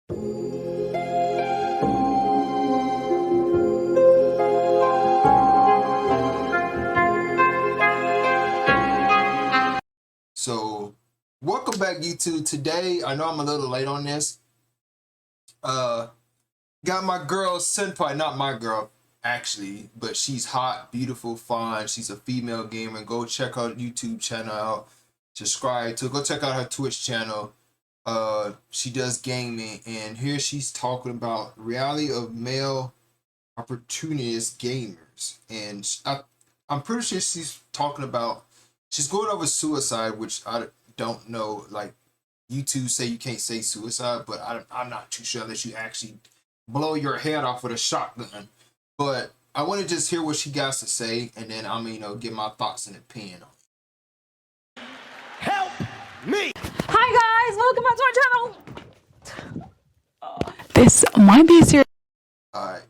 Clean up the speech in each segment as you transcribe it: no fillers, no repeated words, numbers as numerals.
So, welcome back, YouTube. Today, I know I'm a little late on this. Got my girl Senpai, not my girl actually, but she's hot, beautiful, fine. She's a female gamer. Go check her YouTube channel out. Subscribe to. Go check out her Twitch channel. She does gaming, and here she's talking about reality of male opportunist gamers, and I'm pretty sure she's talking about. She's going over suicide, which I don't know. Like, YouTube say you can't say suicide, but I'm not too sure that you actually blow your head off with a shotgun. But I want to just hear what she got to say, and then I'm get my thoughts and opinion on it. Help me! Hi guys, welcome back to our channel. This might be a serious. All right,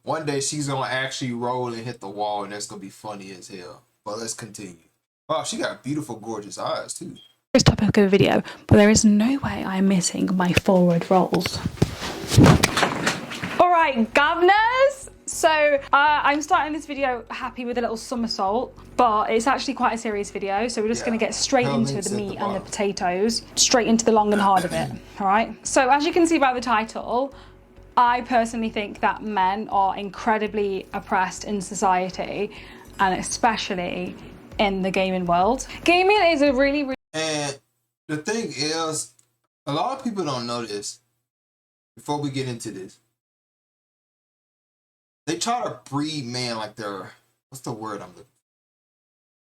one day she's gonna actually roll and hit the wall, and that's gonna be funny as hell. But let's continue. Wow, she got beautiful, gorgeous eyes too. Topic of a video, but there is no way I'm missing my forward rolls. Alright, governors! So, I'm starting this video happy with a little somersault, but it's actually quite a serious video, so we're just going to get straight into the meat and the potatoes, straight into the long and hard of it, alright? So, as you can see by the title, I personally think that men are incredibly oppressed in society, and especially in the gaming world. Gaming is a really And the thing is, a lot of people don't know this. Before we get into this, they try to breed men like they're, what's the word I'm looking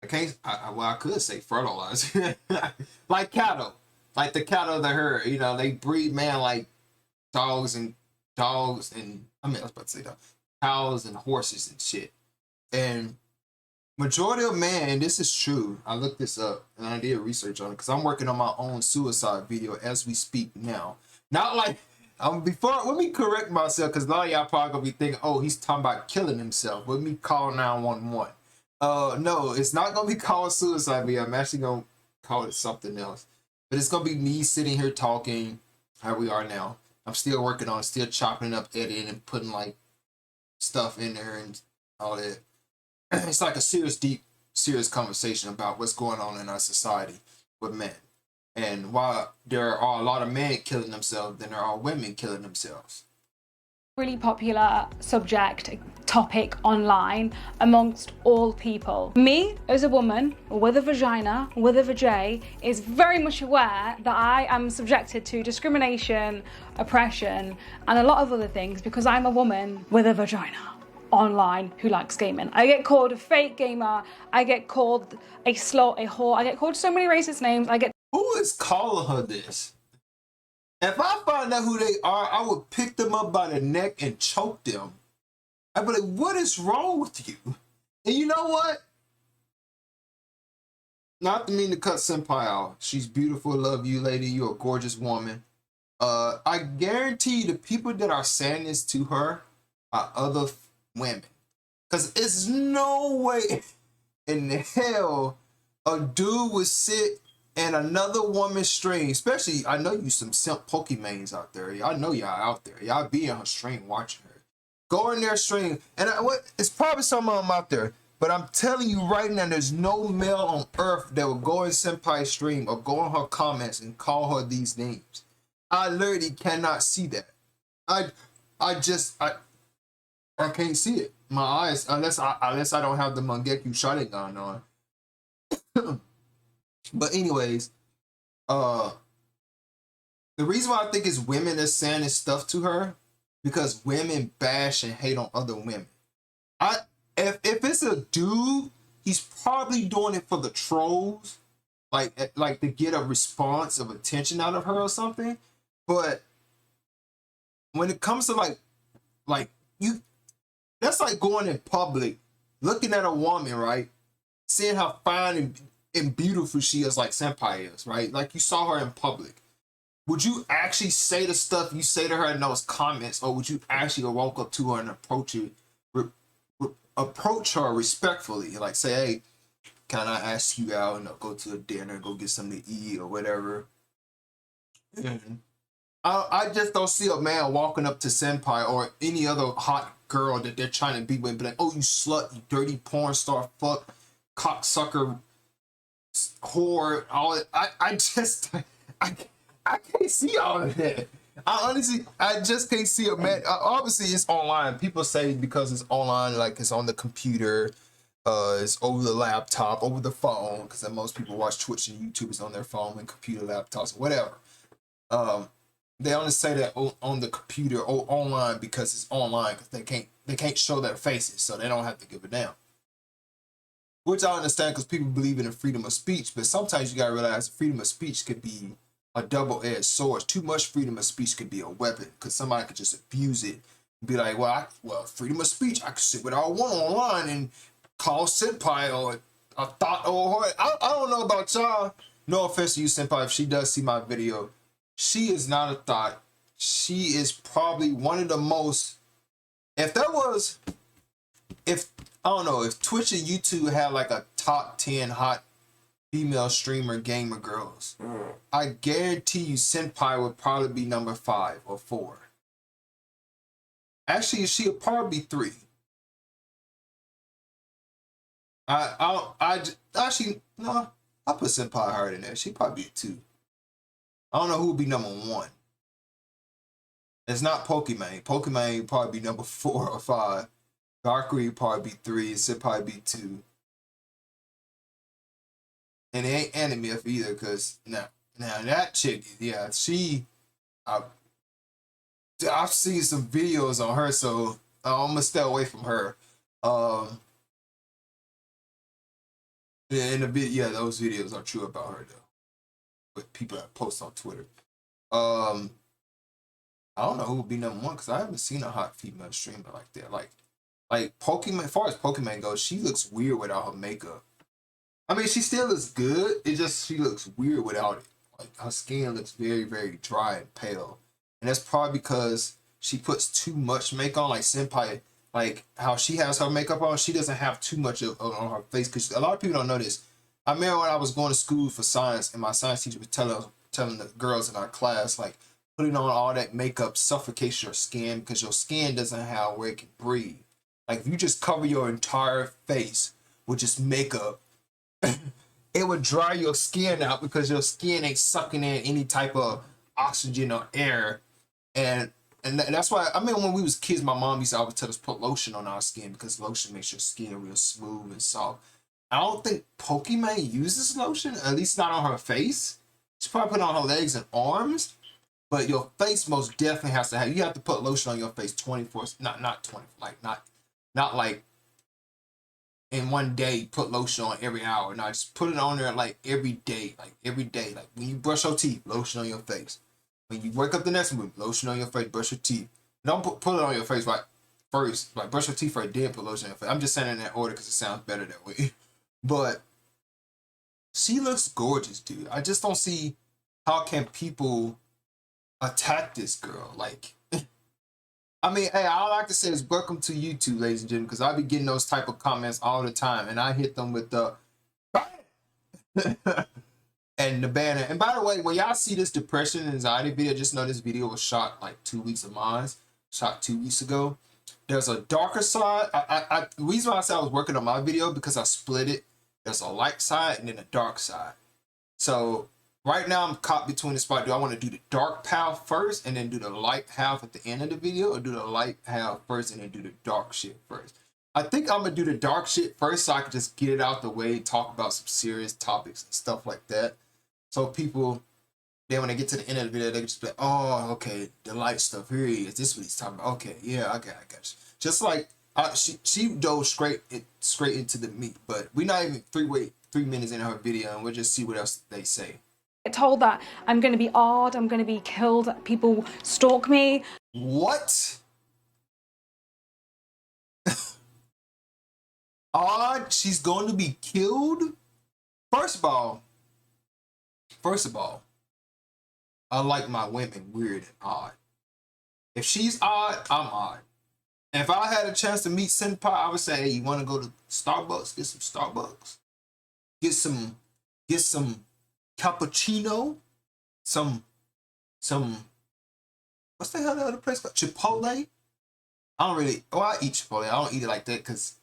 for? I can't, well, I could say fertilize. Like cattle. Like the cattle of the herd. You know, they breed man like dogs and, I was about to say dogs, cows and horses and shit. And majority of men, and this is true, I looked this up and I did research on it because I'm working on my own suicide video as we speak now. Not like, let me correct myself, because a lot of y'all probably gonna be thinking, oh, he's talking about killing himself. Let me call 911. No, it's not gonna be called suicide video. I'm actually gonna call it something else. But it's gonna be me sitting here talking how we are now. I'm still working on it, still chopping up, editing, and putting like stuff in there and all that. It's like a serious conversation about what's going on in our society with men. And while there are a lot of men killing themselves, then there are women killing themselves. really popular topic online amongst all people. Me, as a woman with a vagina, with a vajay, is very much aware that I am subjected to discrimination, oppression, and a lot of other things because I'm a woman with a vagina online who likes gaming. I get called a fake gamer, I get called a slut, a whore, I get called so many racist names. Who is calling her this? If I find out who they are, I would pick them up by the neck and choke them. I'd be like, what is wrong with you? And you know what? Not to mean to cut Senpai out. She's beautiful, love you, lady. You're a gorgeous woman. I guarantee the people that are saying this to her are other women. Because it's no way in hell a dude would sit and another woman's stream, especially, I know you some simp Pokemans out there. I know y'all out there. Y'all be on her stream watching her. Go in their stream. And it's probably some of them out there. But I'm telling you right now, there's no male on earth that will go in Senpai's stream or go in her comments and call her these names. I literally cannot see that. I can't see it. My eyes, unless I don't have the Mangekyo Sharingan on. But anyways, the reason why I think it's women that's saying this stuff to her, because women bash and hate on other women. If it's a dude, he's probably doing it for the trolls, like to get a response of attention out of her or something. But when it comes to like you, that's like going in public, looking at a woman, right, seeing how fine and beautiful she is, like Senpai is, right? Like you saw her in public. Would you actually say the stuff you say to her in those comments, or would you actually walk up to her and approach her respectfully, like say, hey, can I ask you out and go to a dinner, go get something to eat or whatever? And I just don't see a man walking up to senpai or any other hot girl that they're trying to be with and be like, oh, you slut, you dirty porn star, fuck, cocksucker, whore, all that. I can't see all of that. I just can't see a man. Obviously, it's online. People say because it's online, like it's on the computer, it's over the laptop, over the phone, because most people watch Twitch and YouTube is on their phone and computer, laptops, whatever. They only say that on the computer or online because it's online, because they can't show their faces, so they don't have to give a damn. Which I understand, because people believe in the freedom of speech, but sometimes you gotta realize freedom of speech could be a double-edged sword. Too much freedom of speech could be a weapon, because somebody could just abuse it and be like, well, freedom of speech, I can say what I want online and call senpai or a thought or I don't know about y'all. No offense to you, senpai, if she does see my video. She is not a thought. She is probably one of the most, if I don't know, if Twitch and YouTube had like a top 10 hot female streamer gamer girls, I guarantee you senpai would probably be number 5 or 4. Actually, she'll probably be 3. I'll put senpai higher than that. She'd probably be 2. I don't know who would be number 1. It's not Pokemon. Pokemon would probably be number 4 or 5. Valkyrie would probably be 3. Senpai probably be 2. And it ain't anime either, because now that chick, yeah, I've seen some videos on her, so I'm gonna stay away from her. In the video, yeah, those videos are true about her though. With people that post on Twitter. I don't know who would be number 1, because I haven't seen a hot female streamer like that. Like Pokemon, as far as Pokemon goes, she looks weird without her makeup. I mean, she still looks good. It just, she looks weird without it. Like, her skin looks very, very dry and pale. And that's probably because she puts too much makeup on. Like senpai, like how she has her makeup on, she doesn't have too much on her face. Because a lot of people don't know this. I remember when I was going to school for science, and my science teacher was telling the girls in our class, like, putting on all that makeup suffocates your skin, because your skin doesn't have where it can breathe. Like, if you just cover your entire face with just makeup, it would dry your skin out, because your skin ain't sucking in any type of oxygen or air. And that's why, I mean, when we was kids, my mom used to always tell us put lotion on our skin, because lotion makes your skin real smooth and soft. I don't think Pokemon uses lotion, at least not on her face. She probably put it on her legs and arms, but your face most definitely has to have, you have to put lotion on your face 24, not 20, like not like in one day put lotion on every hour. No, just put it on there like every day. Like when you brush your teeth, lotion on your face. When you wake up the next morning, lotion on your face, brush your teeth. Don't put it on your face like first, like brush your teeth first, then put lotion on your face. I'm just saying in that order because it sounds better that way. But she looks gorgeous, dude. I just don't see how can people attack this girl. Like, I mean, hey, all I like to say is welcome to YouTube, ladies and gentlemen, because I be getting those type of comments all the time, and I hit them with the and the banner. And by the way, when y'all see this depression and anxiety video, just know this video was shot like 2 weeks of mine, shot 2 weeks ago. There's a darker side. The reason why I said I was working on my video, because I split it. There's a light side and then a dark side. So right now I'm caught between the spot. Do I want to do the dark half first and then do the light half at the end of the video, or do the light half first and then do the dark shit first? I think I'm gonna do the dark shit first, so I can just get it out the way, talk about some serious topics and stuff like that. So people, then when they get to the end of the video, they can just be like, oh, okay, the light stuff, here he is, this is what he's talking about. Okay, yeah, I got you. Just like, she dove straight into the meat, but we're not even 3 minutes into her video, and we'll just see what else they say. Told that I'm going to be odd, I'm going to be killed, people stalk me. What? Odd? She's going to be killed? First of all, I like my women weird and odd. If she's odd, I'm odd. And if I had a chance to meet senpai, I would say, hey, you want to go to Starbucks? Get some Starbucks. Get some cappuccino, some what's the hell the other place called? Chipotle. I don't really. Well, I eat Chipotle. I don't eat it like that because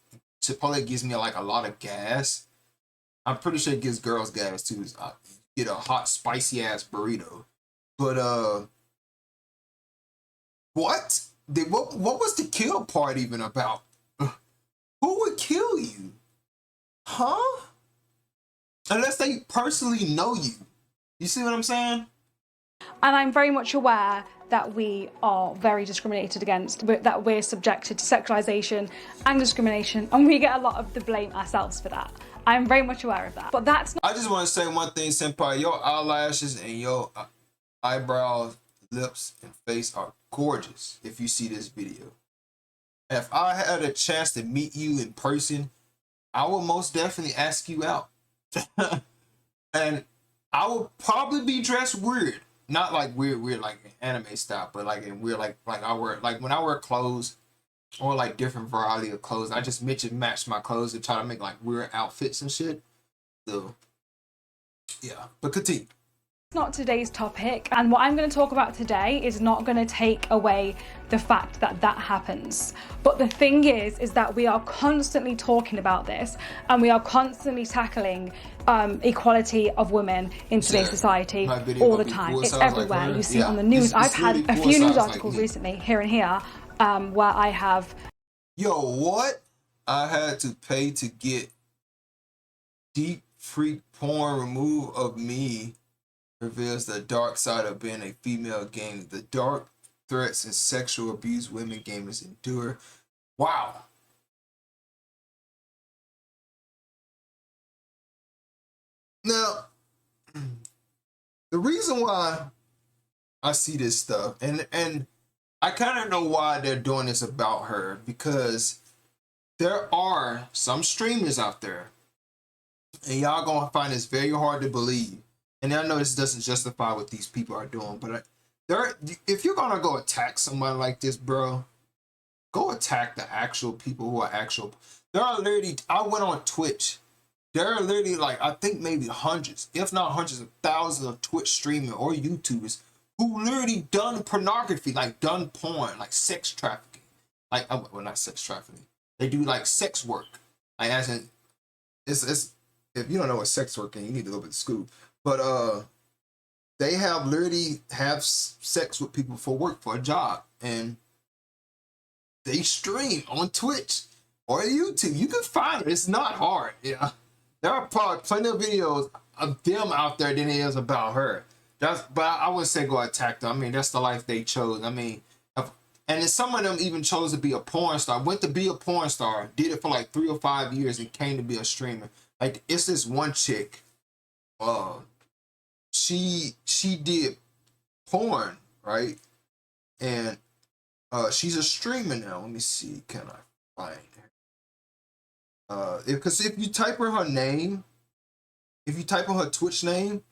Chipotle gives me like a lot of gas. I'm pretty sure it gives girls gas too. Get a hot, spicy ass burrito. But what? What was the kill part even about? Who would kill you? Huh? Unless they personally know you. You see what I'm saying? And I'm very much aware that we are very discriminated against, that we're subjected to sexualization and discrimination, and we get a lot of the blame ourselves for that. I'm very much aware of that. But that's not... I just want to say one thing, Senpai. Your eyelashes and your eyebrows, lips, and face are gorgeous if you see this video. If I had a chance to meet you in person, I would most definitely ask you out. And I would probably be dressed weird. Not like weird like anime style, but like in weird like I wear, like when I wear clothes or like different variety of clothes, I just mix and match my clothes to try to make like weird outfits and shit. So yeah, but continue. Not today's topic, and what I'm going to talk about today is not going to take away the fact that that happens. But the thing is that we are constantly talking about this, and we are constantly tackling equality of women in today's society all the time. It's everywhere. You see it on the news. I've had a few news articles recently, here and here, where I have... Yo, what? I had to pay to get deep freak porn removed of me reveals the dark side of being a female gamer. The dark threats and sexual abuse women gamers endure. Wow. Now, the reason why I see this stuff, and I kind of know why they're doing this about her, because there are some streamers out there, and y'all gonna find this very hard to believe. And I know this doesn't justify what these people are doing, but if you're gonna go attack somebody like this, bro, go attack the actual people who are actual. There are literally, I went on Twitch. There are literally like, I think maybe hundreds, if not hundreds of thousands of Twitch streamers or YouTubers who literally done pornography, like done porn, like sex trafficking. Like, well, not sex trafficking. They do like sex work. Like, as in, it's if you don't know what sex work is, you need to go to school. But they have literally have sex with people for work, for a job, and they stream on Twitch or YouTube. You can find it. It's not hard. Yeah, there are probably plenty of videos of them out there than it is about her. But I would say go attack them. I mean, that's the life they chose. I mean, and then some of them even chose to be a porn star. Went to be a porn star, did it for like 3 or 5 years, and came to be a streamer. Like, it's this one chick. She did porn, right? And she's a streamer now. Let me see, can I find her? Because if you type in her name, if you type in her Twitch name,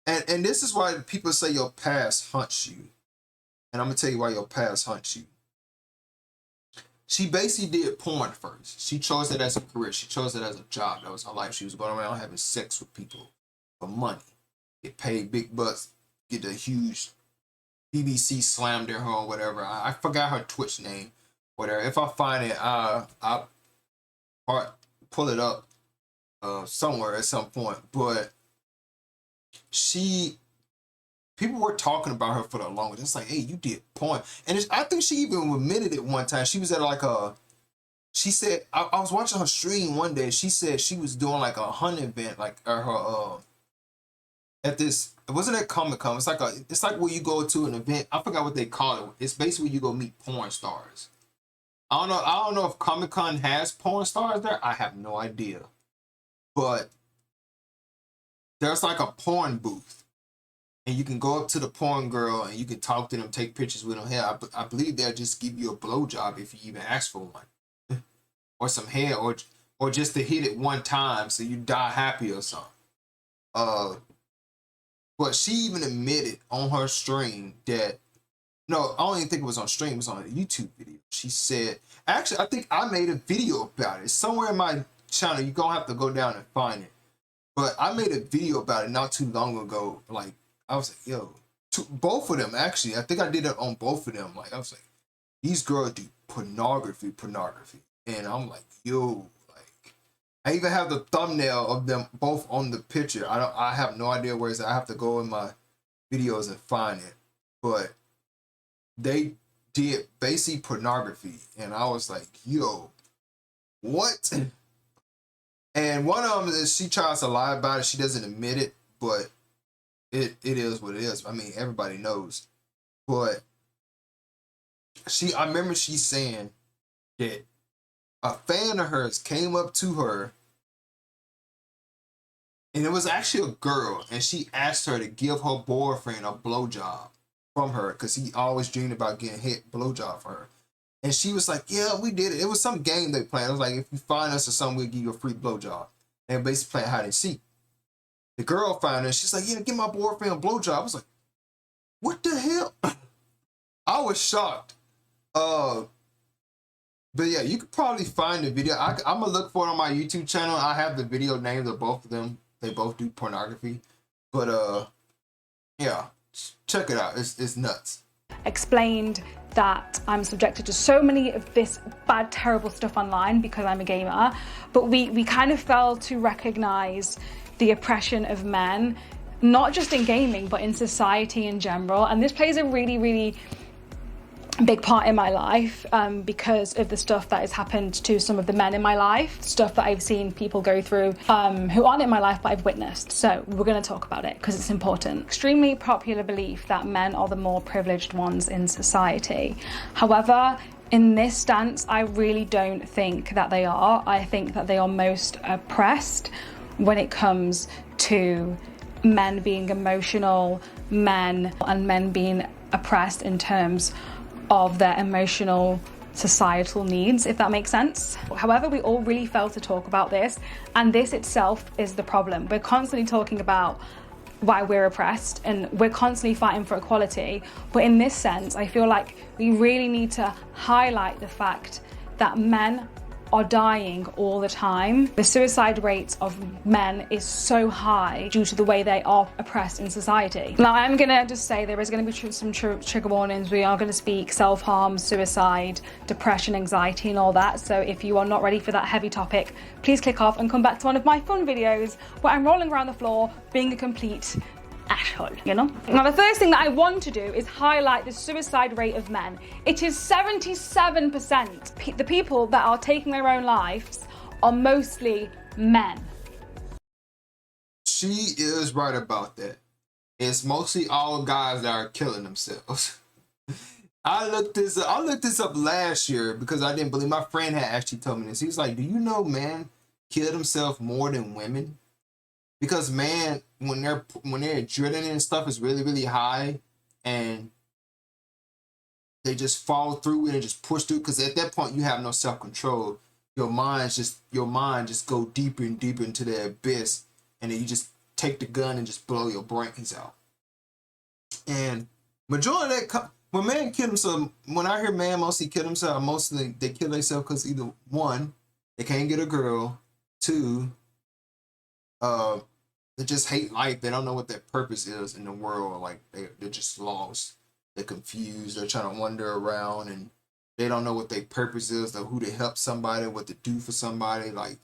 and this is why people say your past haunts you. And I'm gonna tell you why your past haunts you. She basically did porn first. She chose it as a career. She chose it as a job. That was her life. She was going around having sex with people for money. Get paid big bucks, get a huge BBC slammed in her or whatever. I forgot her Twitch name, whatever. If I find it, I'll pull it up somewhere at some point. But people were talking about her for the longest. It's like, hey, you did porn. And I think she even admitted it one time. She was at like she said, I was watching her stream one day. She said she was doing like a hunting event, like her at this, it wasn't at Comic-Con. It's like where you go to an event. I forgot what they call it. It's basically where you go meet porn stars. I don't know if Comic-Con has porn stars there. I have no idea. But there's like a porn booth. And you can go up to the porn girl and you can talk to them, take pictures with them. Hell, I believe they'll just give you a blowjob if you even ask for one. Or some hair, or just to hit it one time so you die happy or something. But she even admitted on her stream that, no, I don't even think it was on stream, it was on a YouTube video. She said, actually, I think I made a video about it. It's somewhere in my channel. You're going to have to go down and find it. But I made a video about it not too long ago. Like, I was like, yo, both of them actually. I think I did it on both of them. Like I was like, these girls do pornography, and I'm like, yo, like I even have the thumbnail of them both on the picture. I have no idea where it's at. I have to go in my videos and find it, but they did basic pornography, and I was like, yo, what? And one of them is she tries to lie about it. She doesn't admit it, but it is what it is. I mean, everybody knows. But I remember she saying that a fan of hers came up to her, and it was actually a girl, and she asked her to give her boyfriend a blowjob from her because he always dreamed about getting hit blowjob for her. And she was like, yeah, we did it. It was some game they played. It was like, if you find us or something, we'll give you a free blowjob. And basically playing hide and seek. The girl found her, she's like, yeah, give my boyfriend a blowjob. I was like, what the hell? I was shocked. But yeah, you could probably find the video. I'm going to look for it on my YouTube channel. I have the video names of both of them. They both do pornography. But yeah, check it out. It's nuts. Explained that I'm subjected to so many of this bad, terrible stuff online because I'm a gamer, but we kind of failed to recognize the oppression of men, not just in gaming, but in society in general. And this plays a really, really big part in my life because of the stuff that has happened to some of the men in my life, stuff that I've seen people go through who aren't in my life but I've witnessed. So we're going to talk about it because it's important. Extremely popular belief that men are the more privileged ones in society. However, in this stance, I really don't think that they are. I think that they are most oppressed when it comes to men being emotional, men being oppressed in terms of their emotional societal needs, if that makes sense. However, we all really fail to talk about this, and this itself is the problem. We're constantly talking about why we're oppressed and we're constantly fighting for equality, but in this sense, I feel like we really need to highlight the fact that men are dying all the time. The suicide rates of men is so high due to the way they are oppressed in society. Now, I'm gonna just say there is gonna be some trigger warnings. We are gonna speak self-harm, suicide, depression, anxiety, and all that. So if you are not ready for that heavy topic, please click off and come back to one of my fun videos where I'm rolling around the floor being a complete asshole, you know? Now, the first thing that I want to do is highlight the suicide rate of men. It is 77%. The people that are taking their own lives are mostly men. She is right about that. It's mostly all guys that are killing themselves. I looked this up last year because I didn't believe. My friend had actually told me this. He was like, do you know men kill themselves more than women? Because man, when their adrenaline and stuff is really, really high, and they just fall through it and just push through, because at that point you have no self-control. Your mind just go deeper and deeper into the abyss, and then you just take the gun and just blow your brains out. And majority of that, when man kill themselves, when I hear man mostly kill themselves, mostly they kill themselves because either one, they can't get a girl, two, they just hate life. They don't know what their purpose is in the world. Like they're just lost. They're confused. They're trying to wander around, and they don't know what their purpose is, or who to help somebody, what to do for somebody. Like,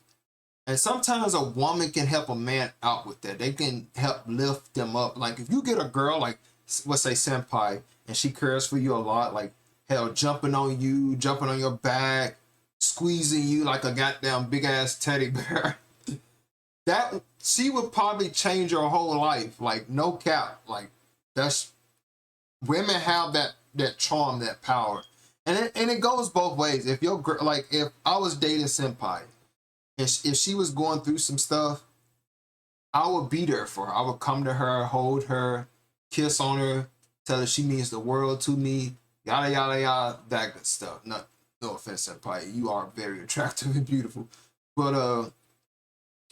and sometimes a woman can help a man out with that. They can help lift them up. Like if you get a girl, like let's say senpai, and she cares for you a lot, like hell, jumping on you, jumping on your back, squeezing you like a goddamn big ass teddy bear. That she would probably change your whole life, like no cap. Like that's women have that charm, that power, and it goes both ways. If your girl, like if I was dating senpai, and if she was going through some stuff, I would be there for her. I would come to her, hold her, kiss on her, tell her she means the world to me, yada yada yada, that good stuff. No offense, senpai, you are very attractive and beautiful, but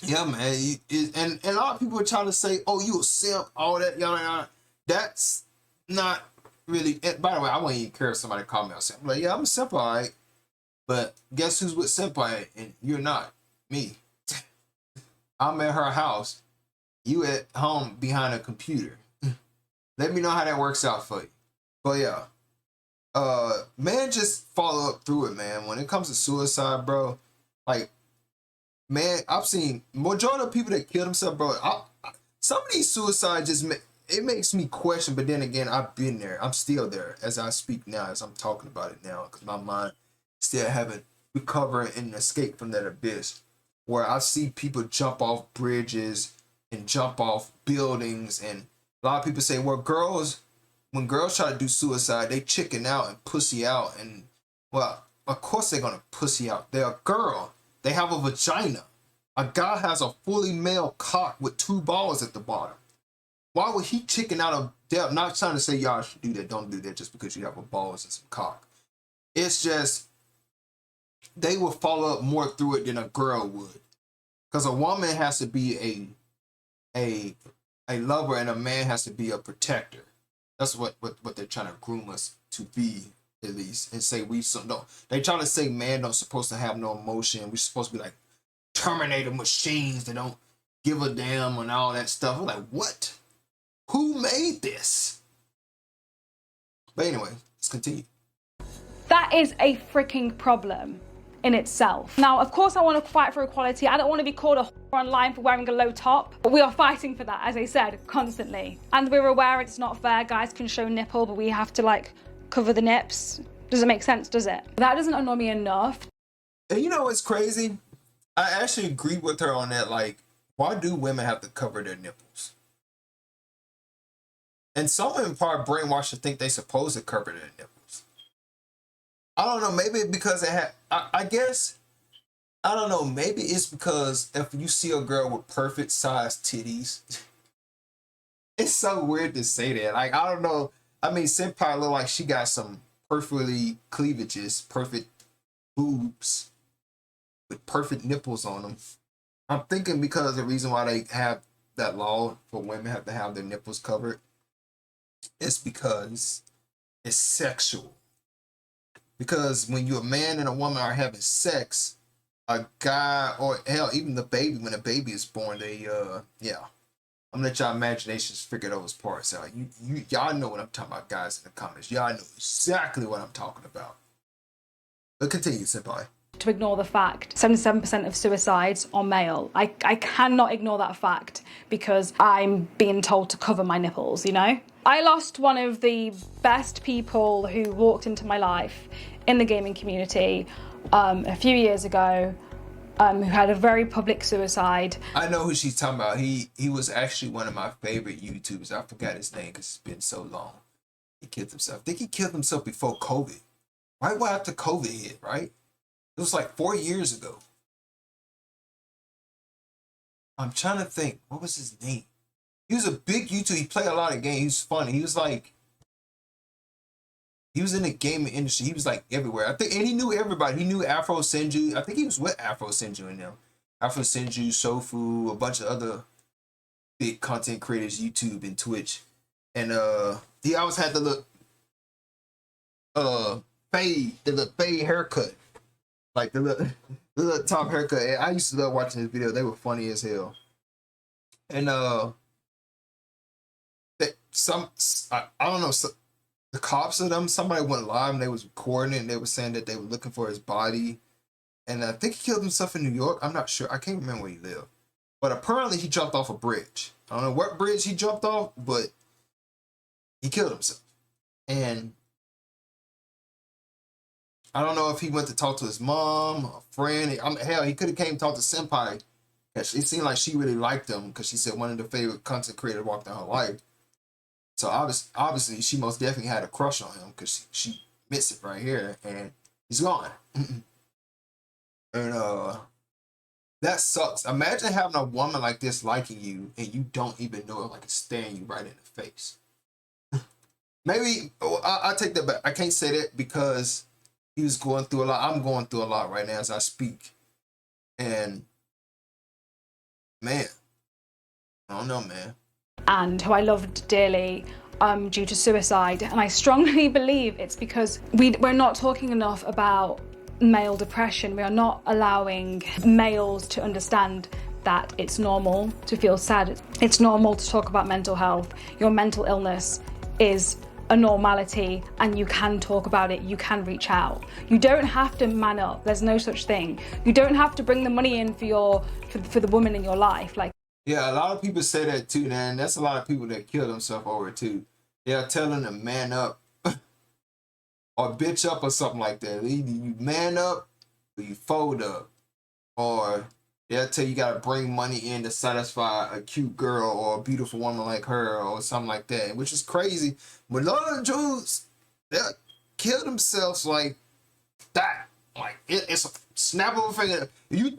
yeah, man, and a lot of people are trying to say, "Oh, you a simp," all that, yada yada. That's not really. And by the way, I wouldn't even care if somebody called me a simp. I'm like, yeah, I'm a simp, all right. But guess who's with senpai and you're not? Me. I'm at her house. You at home behind a computer. Let me know how that works out for you. But yeah, man, just follow up through it, man. When it comes to suicide, bro, like, man, I've seen majority of people that kill themselves, bro. Some of these suicides it makes me question, but then again, I've been there. I'm still there as I speak now, as I'm talking about it now, because my mind still haven't recovered and escaped from that abyss where I see people jump off bridges and jump off buildings. And a lot of people say, well, when girls try to do suicide, they chicken out and pussy out. And, well, of course they're going to pussy out. They're a girl. They have a vagina. A guy has a fully male cock with 2 balls at the bottom. Why would he chicken out of death? Not trying to say y'all should do that. Don't do that just because you have a balls and some cock. It's just, they will follow up more through it than a girl would. Because a woman has to be a lover and a man has to be a protector. That's what they're trying to groom us to be, at least. And say they try to say man don't supposed to have no emotion. We're supposed to be like Terminator machines that don't give a damn and all that stuff. We're like, what? Who made this? But anyway, let's continue. That is a freaking problem in itself. Now, of course, I want to fight for equality. I don't want to be called a whore online for wearing a low top, but we are fighting for that, as I said, constantly. And we're aware it's not fair. Guys can show nipple, but we have to like cover the nips. Doesn't make sense, does it? That doesn't annoy me enough. And you know what's crazy? I actually agree with her on that. Like, why do women have to cover their nipples? And some women probably brainwashed to think they supposed to cover their nipples. I don't know, maybe because I guess, I don't know, maybe it's because if you see a girl with perfect sized titties, it's so weird to say that. Like, I don't know. I mean, Senpai look like she got some perfectly cleavages, perfect boobs with perfect nipples on them. I'm thinking because the reason why they have that law for women have to have their nipples covered is because it's sexual. Because when you're a man and a woman are having sex, a guy, or hell, even the baby, when a baby is born, they, yeah. I'm gonna let y'all imaginations figure those parts out. Y'all know what I'm talking about, guys, in the comments. Y'all know exactly what I'm talking about. But continue, Senpai. To ignore the fact 77% of suicides are male. I cannot ignore that fact because I'm being told to cover my nipples, you know? I lost one of the best people who walked into my life in the gaming community a few years ago, who had a very public suicide. I know who she's talking about. He was actually one of my favorite YouTubers. I forgot his name because it's been so long. He killed himself. I think he killed himself before COVID. Right after COVID hit, right? It was like 4 years ago. I'm trying to think. What was his name? He was a big YouTuber. He played a lot of games. He was funny. He was in the gaming industry. He was like everywhere. I think, and he knew everybody. He knew Afro Senju. I think he was with Afro Senju in them. Afro Senju, Sofu, a bunch of other big content creators, YouTube and Twitch. And he always had the fade haircut. Like the little top haircut. And I used to love watching his videos. They were funny as hell. And I don't know, the cops of them, somebody went live and they was recording it and they were saying that they were looking for his body. And I think he killed himself in New York. I'm not sure. I can't remember where he lived. But apparently he jumped off a bridge. I don't know what bridge he jumped off, but he killed himself. And I don't know if he went to talk to his mom, a friend. Hell, he could have came and talked to Senpai. It seemed like she really liked him because she said one of the favorite content creators walked in her life. So obviously, she most definitely had a crush on him because she missed it right here, and he's gone. And that sucks. Imagine having a woman like this liking you, and you don't even know it, like it's staring you right in the face. Maybe I take that back. I can't say that because he was going through a lot. I'm going through a lot right now as I speak, and man, I don't know, man. And who I loved dearly due to suicide. And I strongly believe it's because we're not talking enough about male depression. We are not allowing males to understand that it's normal to feel sad. It's normal to talk about mental health. Your mental illness is a normality, and you can talk about it. You can reach out. You don't have to man up. There's no such thing. You don't have to bring the money in for the woman in your life. Like, yeah, a lot of people say that too, man. That's a lot of people that kill themselves over it too. They're telling them man up or bitch up or something like that. Either you man up or you fold up, or they'll tell you gotta bring money in to satisfy a cute girl or a beautiful woman like her or something like that, which is crazy. But a lot of dudes, they'll kill themselves like that. Like it's a snap of a finger. You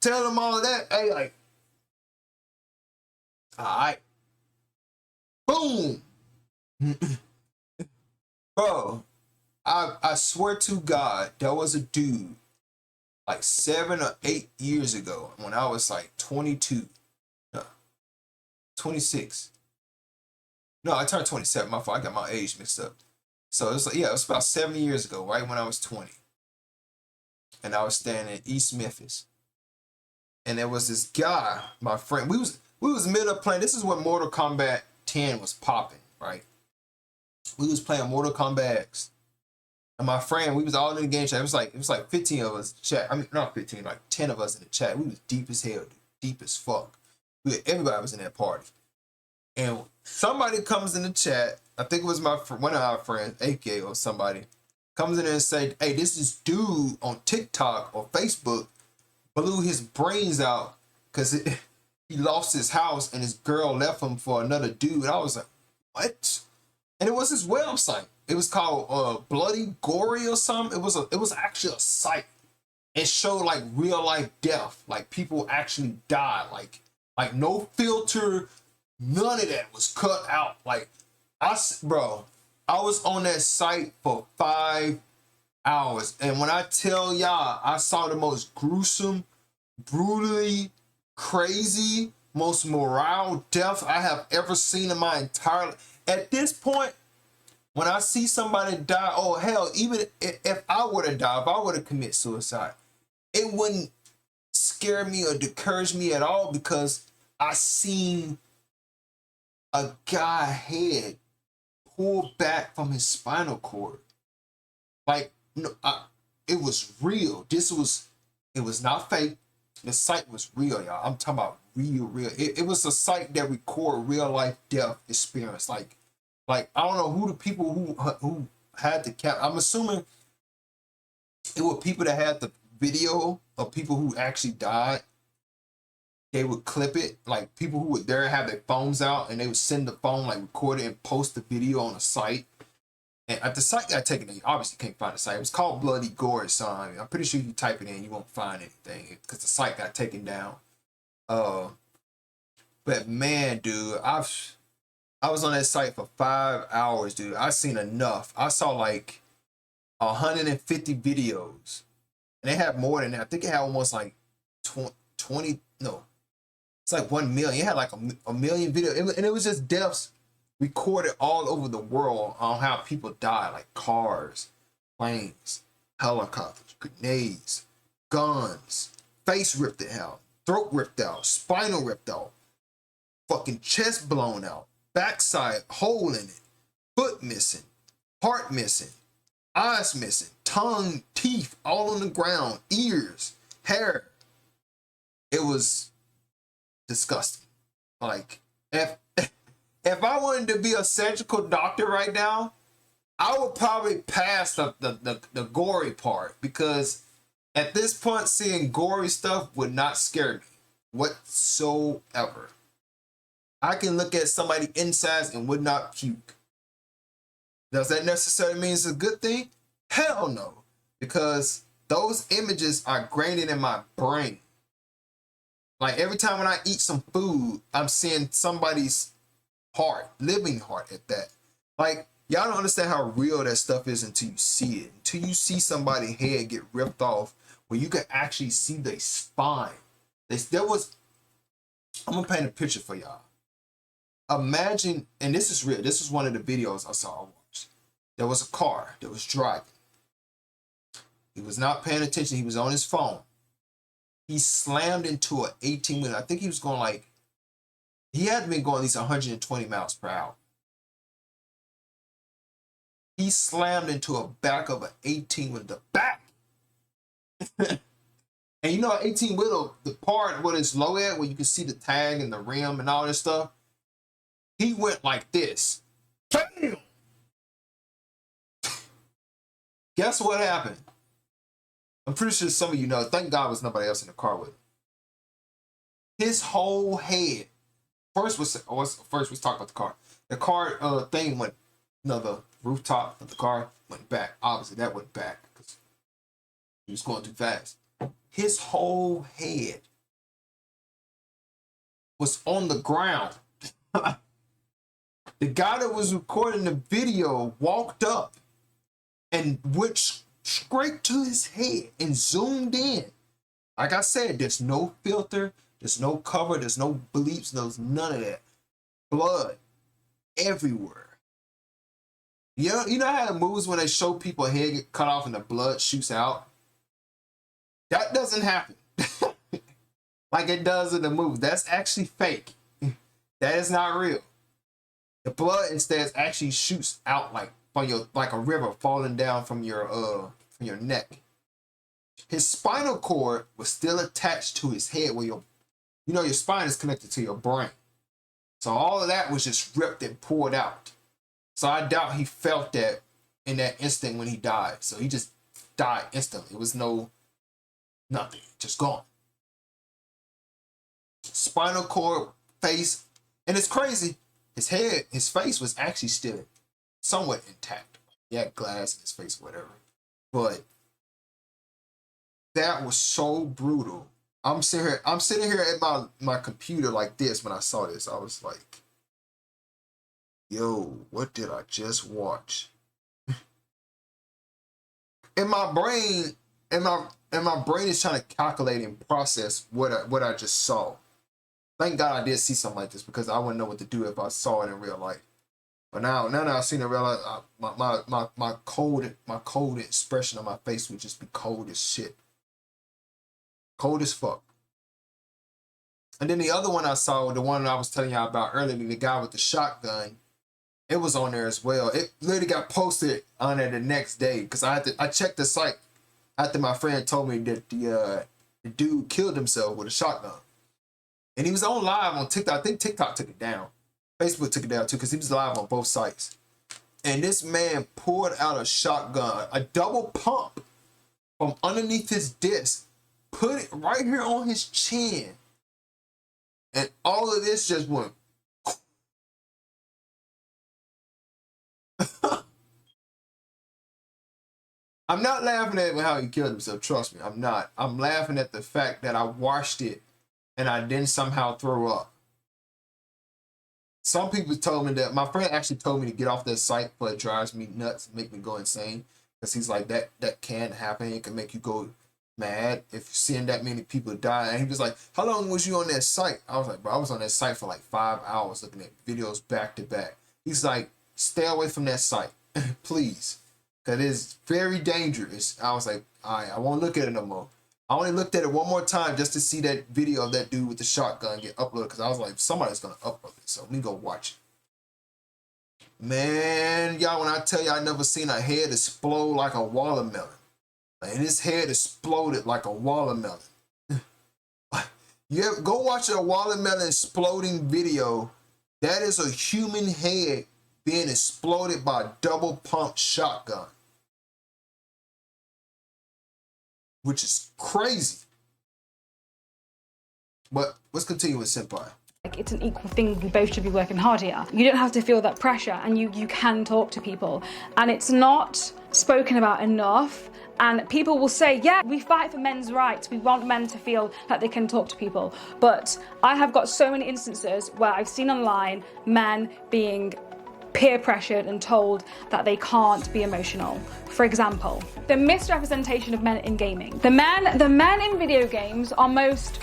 tell them all of that, hey, like, all right, boom, bro. I swear to God, there was a dude like 7 or 8 years ago when I was like 22, no, 26. No, I turned 27. My fault. I got my age mixed up. So it was like, yeah, it was about 7 years ago, right when I was 20, and I was staying in East Memphis, and there was this guy, my friend. We was middle of playing. This is when Mortal Kombat 10 was popping, right? We was playing Mortal Kombat X. And my friend, we was all in the game chat. It was like 15 of us chat. I mean, not 15, like 10 of us in the chat. We was deep as hell, dude. Deep as fuck. Everybody was in that party. And somebody comes in the chat. I think it was one of our friends, AK or somebody, comes in there and say, hey, this dude on TikTok or Facebook blew his brains out because he lost his house and his girl left him for another dude. I was like, what? And it was his website. It was called Bloody Gory or something. It was actually a site. It showed like real life death, like people actually died, like no filter, none of that was cut out. Like I was on that site for 5 hours, and when I tell y'all, I saw the most gruesome, brutally crazy, most morale death I have ever seen in my entire life. At this point, when I see somebody die, oh hell, even if I were to die, if I were to commit suicide, it wouldn't scare me or discourage me at all, because I seen a guy head pulled back from his spinal cord. Like, no, it was real. It was not fake. The site was real, y'all. I'm talking about real. It was a site that record real life death experience. Like I don't know who the people who had the cap. I'm assuming it were people that had the video of people who actually died. They would clip it, like people who would there have their phones out, and they would send the phone, like record it and post the video on the site. And at the site got taken, you obviously can't find the site. It was called Bloody Gory, so I'm pretty sure if you type it in, you won't find anything because the site got taken down. But man, dude, I was on that site for 5 hours, dude. I seen enough. I saw like 150 videos, and they had more than that. I think it had almost like 20. No, it's like 1 million. It had like a million videos, and it was just deaths recorded all over the world on how people die, like cars, planes, helicopters, grenades, guns, face ripped out, throat ripped out, spinal ripped out, fucking chest blown out, backside hole in it, foot missing, heart missing, eyes missing, tongue, teeth all on the ground, ears, hair. It was disgusting. Like, if I wanted to be a surgical doctor right now, I would probably pass the gory part, because at this point, seeing gory stuff would not scare me whatsoever. I can look at somebody insides and would not puke. Does that necessarily mean it's a good thing? Hell no, because those images are ingrained in my brain. Like every time when I eat some food, I'm seeing somebody's heart, living heart at that. Like, y'all don't understand how real that stuff is until you see it. Until you see somebody's head get ripped off, where you can actually see their spine. I'm gonna paint a picture for y'all. Imagine, and this is real. This is one of the videos I watched. There was a car that was driving. He was not paying attention. He was on his phone. he slammed into an 18-wheeler. I think he was going like, he had been going at least 120 miles per hour. He slammed into a back of an 18-wheeler, the back. And you know, an 18-wheeler, the part where it's low at, where you can see the tag and the rim and all this stuff, he went like this. Bam! Guess what happened? I'm pretty sure some of you know. Thank God was nobody else in the car with him. His whole head. First was talking about the car. The car thing went, the rooftop of the car went back. Obviously, that went back because he was going too fast. His whole head was on the ground. The guy that was recording the video walked up and went straight to his head and zoomed in. Like I said, there's no filter, there's no cover, there's no bleeps, there's none of that. Blood everywhere. You know how in movies when they show people head get cut off and the blood shoots out? That doesn't happen. Like it does in the movie. That's actually fake. That is not real. The blood instead actually shoots out like from your, like a river falling down from your neck. His spinal cord was still attached to his head, where your spine is connected to your brain. So all of that was just ripped and poured out. So I doubt he felt that in that instant when he died. So he just died instantly. It was nothing, just gone. Spinal cord, face, and it's crazy. His head, his face was actually still somewhat intact. He had glass in his face, whatever. But that was so brutal. I'm sitting here at my computer like this when I saw this. I was like, yo, what did I just watch? And my brain is trying to calculate and process what I just saw. Thank God I did see something like this, because I wouldn't know what to do if I saw it in real life. But now that I've seen it in real life, my cold expression on my face would just be cold as shit. Cold as fuck. And then the other one I saw, the one I was telling y'all about earlier, the guy with the shotgun, it was on there as well. It literally got posted on there the next day, because I checked the site after my friend told me that the dude killed himself with a shotgun. And he was on live on TikTok. I think TikTok took it down. Facebook took it down too, because he was live on both sites. And this man poured out a shotgun, a double pump from underneath his disc, put it right here on his chin. And all of this just went. I'm not laughing at how he killed himself, trust me, I'm not. I'm laughing at the fact that I watched it and I didn't somehow throw up. Some people told me that, my friend actually told me to get off that site, but it drives me nuts, make me go insane. Because he's like, that can happen, it can make you go mad if you're seeing that many people die. And he was like, how long was you on that site? I was like, bro, I was on that site for like 5 hours looking at videos back to back. He's like, stay away from that site, please. Because it's very dangerous. I was like, all right, I won't look at it no more. I only looked at it one more time just to see that video of that dude with the shotgun get uploaded, because I was like, somebody's going to upload it, so let me go watch it. Man, y'all, when I tell you I never seen a head explode like a watermelon. And his head exploded like a watermelon. Go watch a watermelon exploding video. That is a human head being exploded by a double pump shotgun. Which is crazy. But let's continue with Senpai. It's an equal thing, we both should be working hard here. You don't have to feel that pressure, and you can talk to people. And it's not spoken about enough. And people will say, yeah, we fight for men's rights. We want men to feel that they can talk to people. But I have got so many instances where I've seen online men being peer pressured and told that they can't be emotional. For example, the misrepresentation of men in gaming. The men in video games are most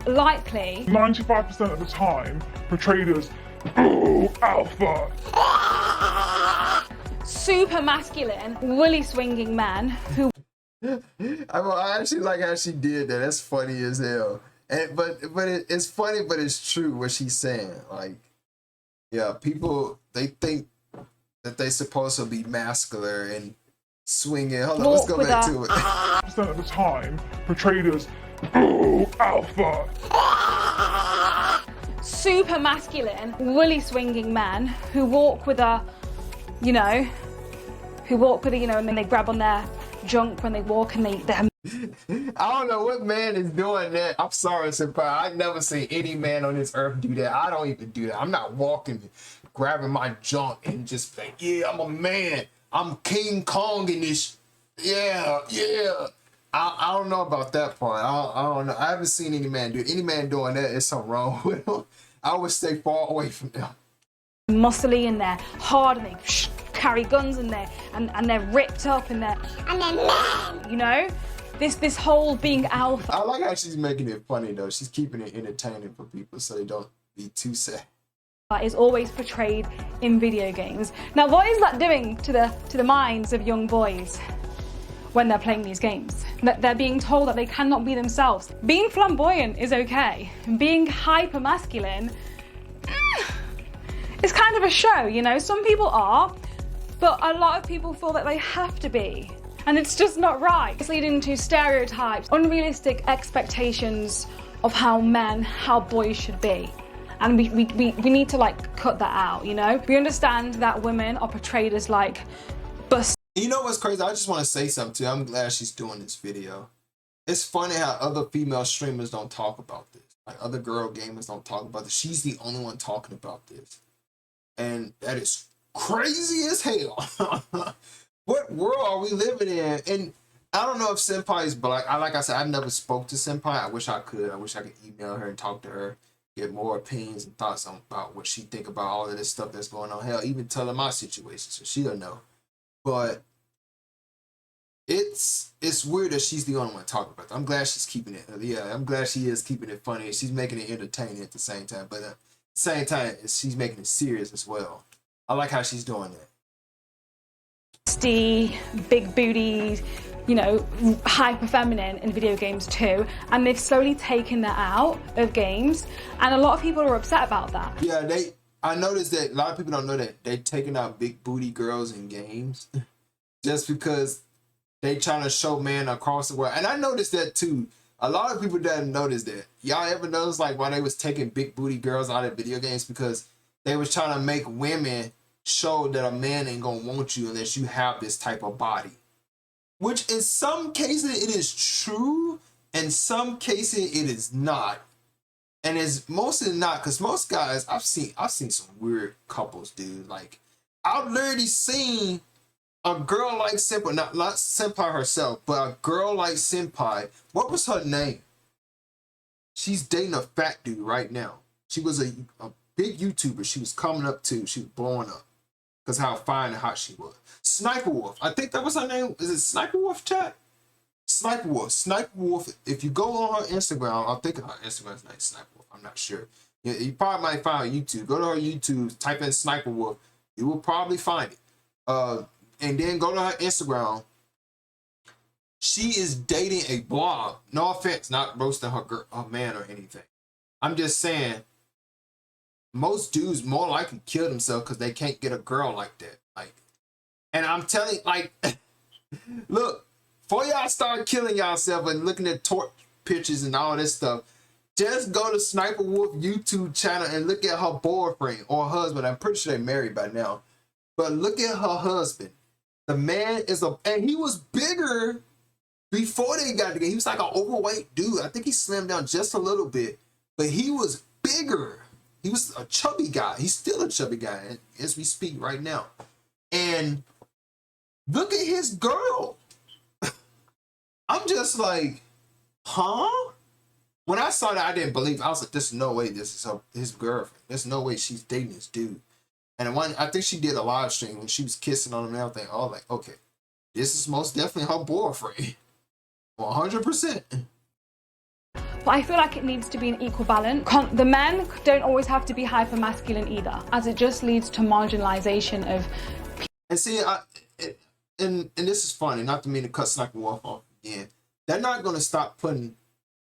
likely 95% of the time portrayed as alpha, super masculine, willy swinging men who I actually like how she did that. That's funny as hell. And it's funny, but it's true what she's saying. Like, yeah, people they think that they supposed to be masculine and swinging. Hold on, let's go back to it. At the time portrayed as alpha. Super masculine, woolly swinging men who walk with a, you know, and then they grab on their junk when they walk and they're I don't know what man is doing that. I'm sorry, senpai. I've never seen any man on this earth do that. I don't even do that. I'm not walking, grabbing my junk and just like, yeah, I'm a man. I'm King Kong in this. Yeah. I don't know about that part. I don't know. I haven't seen any man do it. Any man doing that, there's something wrong with them. I would stay far away from them. muscly and they're hard and they carry guns and they're ripped up and they're men, you know. This whole being alpha. I like how she's making it funny though. She's keeping it entertaining for people so they don't be too sad. Is always portrayed in video games. Now, what is that doing to the minds of young boys when they're playing these games? That they're being told that they cannot be themselves. Being flamboyant is okay. Being hyper masculine is kind of a show, you know. Some people are, but a lot of people feel that they have to be. And it's just not right. It's leading to stereotypes, unrealistic expectations of how boys should be. And we need to like cut that out, you know? We understand that women are portrayed as like bust. You know what's crazy? I just want to say something too. I'm glad she's doing this video. It's funny how other female streamers don't talk about this. Like other girl gamers don't talk about this. She's the only one talking about this. And that is crazy as hell. What world are we living in? And I don't know if Senpai is black. Like I said, I never spoke to Senpai. I wish I could. I wish I could email her and talk to her, get more opinions and thoughts about what she think about all of this stuff that's going on. Hell, even tell her my situation so she'll know. But it's weird that she's the only one talking about it. I'm glad she's keeping it. Yeah, I'm glad she is keeping it funny. She's making it entertaining at the same time. But at the same time, she's making it serious as well. I like how she's doing that. Big booties, you know, hyper feminine in video games too, and they've slowly taken that out of games, and a lot of people are upset about that. Yeah, I noticed that a lot of people don't know that they're taking out big booty girls in games just because they trying to show men across the world. And I noticed that too. A lot of people didn't notice that. Y'all ever notice like why they was taking big booty girls out of video games? Because they was trying to make women show that a man ain't gonna want you unless you have this type of body. Which in some cases it is true, in some cases it is not. And it's mostly not, because most guys, I've seen some weird couples, dude. Like, I've literally seen a girl like Senpai, not Senpai herself, but a girl like Senpai. What was her name? She's dating a fat dude right now. She was a big YouTuber. She was coming up too. She was blowing up because how fine and hot she was. Sniper Wolf. I think that was her name. Is it Sniper Wolf, chat? Sniper Wolf. Sniper Wolf. If you go on her Instagram, I think her Instagram's name is Sniper Wolf. I'm not sure. You probably might find her YouTube. Go to her YouTube, type in Sniper Wolf. You will probably find it. And then go to her Instagram. She is dating a blog. No offense, not roasting her man or anything. I'm just saying, most dudes more likely kill themselves because they can't get a girl like that. Like, and I'm telling you, like, look, before y'all start killing yourself and looking at torch pictures and all this stuff, just go to Sniper Wolf YouTube channel and look at her boyfriend or husband. I'm pretty sure they're married by now. But look at her husband. The man is and he was bigger before they got together. He was like an overweight dude. I think he slimmed down just a little bit, but he was bigger. He was a chubby guy. He's still a chubby guy as we speak right now. And look at his girl. I'm just like, huh? When I saw that, I didn't believe it. I was like, there's no way this is his girlfriend. There's no way she's dating this dude. And I think she did a live stream when she was kissing on him and everything. I was like, okay, this is most definitely her boyfriend. 100%. But I feel like it needs to be an equal balance. The men don't always have to be hyper masculine either, as it just leads to marginalization of. And see, and this is funny, not to mean to cut Sniper Wolf off, again, they're not going to stop putting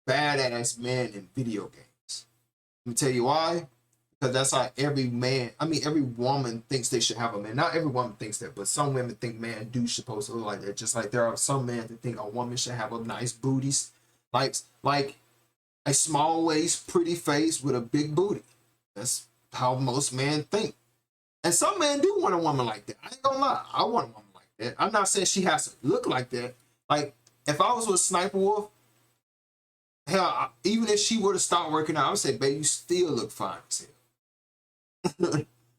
badass men in video games. Let me tell you why. Because that's how every woman thinks they should have a man. Not every woman thinks that, but some women think man do supposed to look like that. Just like there are some men that think a woman should have a nice booty, like a small waist, pretty face with a big booty. That's how most men think. And some men do want a woman like that. I ain't gonna lie. I want a woman like that. I'm not saying she has to look like that. Like, if I was with Sniper Wolf, hell, even if she were to start working out, I would say, babe, you still look fine as hell.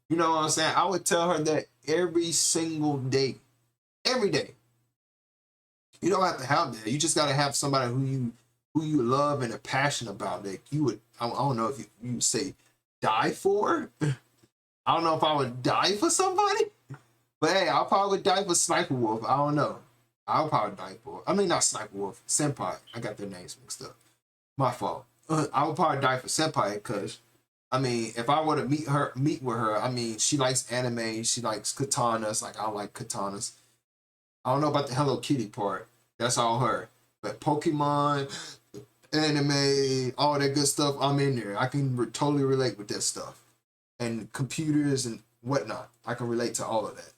You know what I'm saying? I would tell her that every single day. Every day. You don't have to have that. You just got to have somebody who you love and are passionate about that you would, I don't know if you would say die for. I don't know if I would die for somebody, but hey, I probably would die for Sniper Wolf. I don't know. I would probably die for, I mean, not Sniper Wolf, Senpai. I got their names mixed up. My fault. I would probably die for Senpai because, I mean, if I were to meet with her, I mean, she likes anime, she likes katanas, like I like katanas. I don't know about the Hello Kitty part. That's all her. But Pokemon, anime, all that good stuff, I'm in there. I can totally relate with that stuff. And computers and whatnot. I can relate to all of that,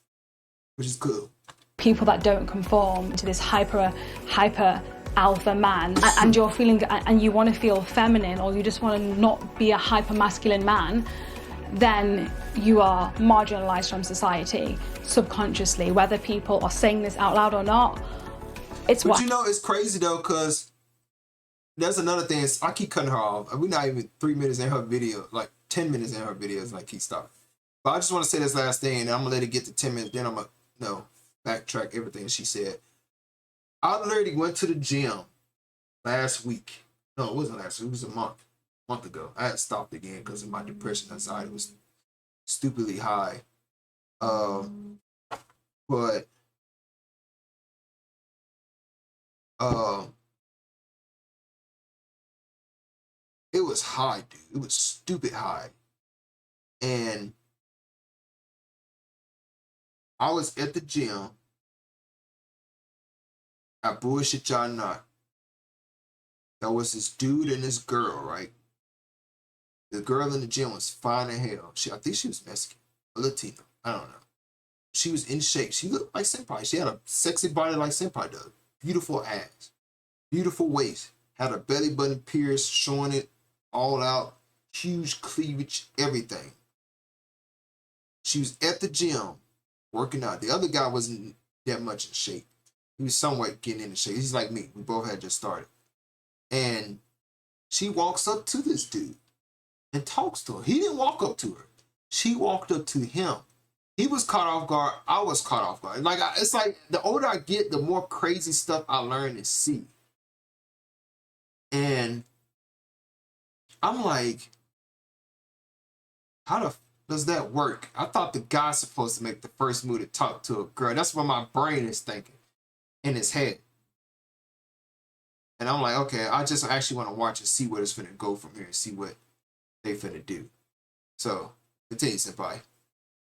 which is cool. People that don't conform to this hyper alpha man, and you're feeling, and you want to feel feminine, or you just want to not be a hyper masculine man, then you are marginalized from society subconsciously, whether people are saying this out loud or not. But you know, it's crazy though, because there's another thing. I keep cutting her off. We're not even 3 minutes in her video, like 10 minutes in her videos, and I keep stopping. But I just want to say this last thing, and I'm gonna let it get to 10 minutes. Then I'm gonna backtrack everything she said. I literally went to the gym last week. No, it wasn't last week. It was a month ago. I had stopped again because of my depression anxiety was stupidly high. But it was high, dude. It was stupid high. And I was at the gym. I bullshit y'all not. There was this dude and this girl, right? The girl in the gym was fine as hell. I think she was Mexican, or Latino. I don't know. She was in shape. She looked like Senpai. She had a sexy body like Senpai does. Beautiful ass. Beautiful waist. Had a belly button pierced, showing it all out. Huge cleavage, everything. She was at the gym working out. The other guy wasn't that much in shape. He was somewhat getting into shape. He's like me. We both had just started. And she walks up to this dude and talks to him. He didn't walk up to her. She walked up to him. He was caught off guard. I was caught off guard. It's like the older I get, the more crazy stuff I learn and see. And I'm like, how the does that work? I thought the guy's supposed to make the first move to talk to a girl. That's what my brain is thinking in his head. And I'm like, okay, I just actually want to watch and see where it's finna go from here and see what they finna do. So, continue, Senpai.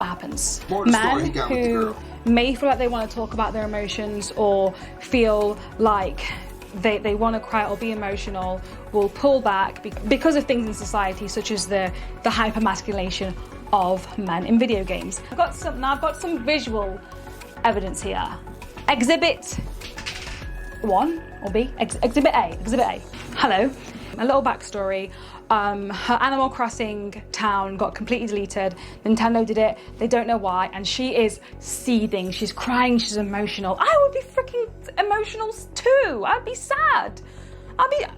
Happens. Men who may feel like they want to talk about their emotions or feel like they want to cry or be emotional will pull back because of things in society such as the hypermasculation of men in video games. I've got some visual evidence here. Exhibit 1 or B? Exhibit A. Hello. A little backstory. Her Animal Crossing town got completely deleted. Nintendo did it. They don't know why. And she is seething. She's crying. She's emotional. I would be freaking emotional too. I'd be sad.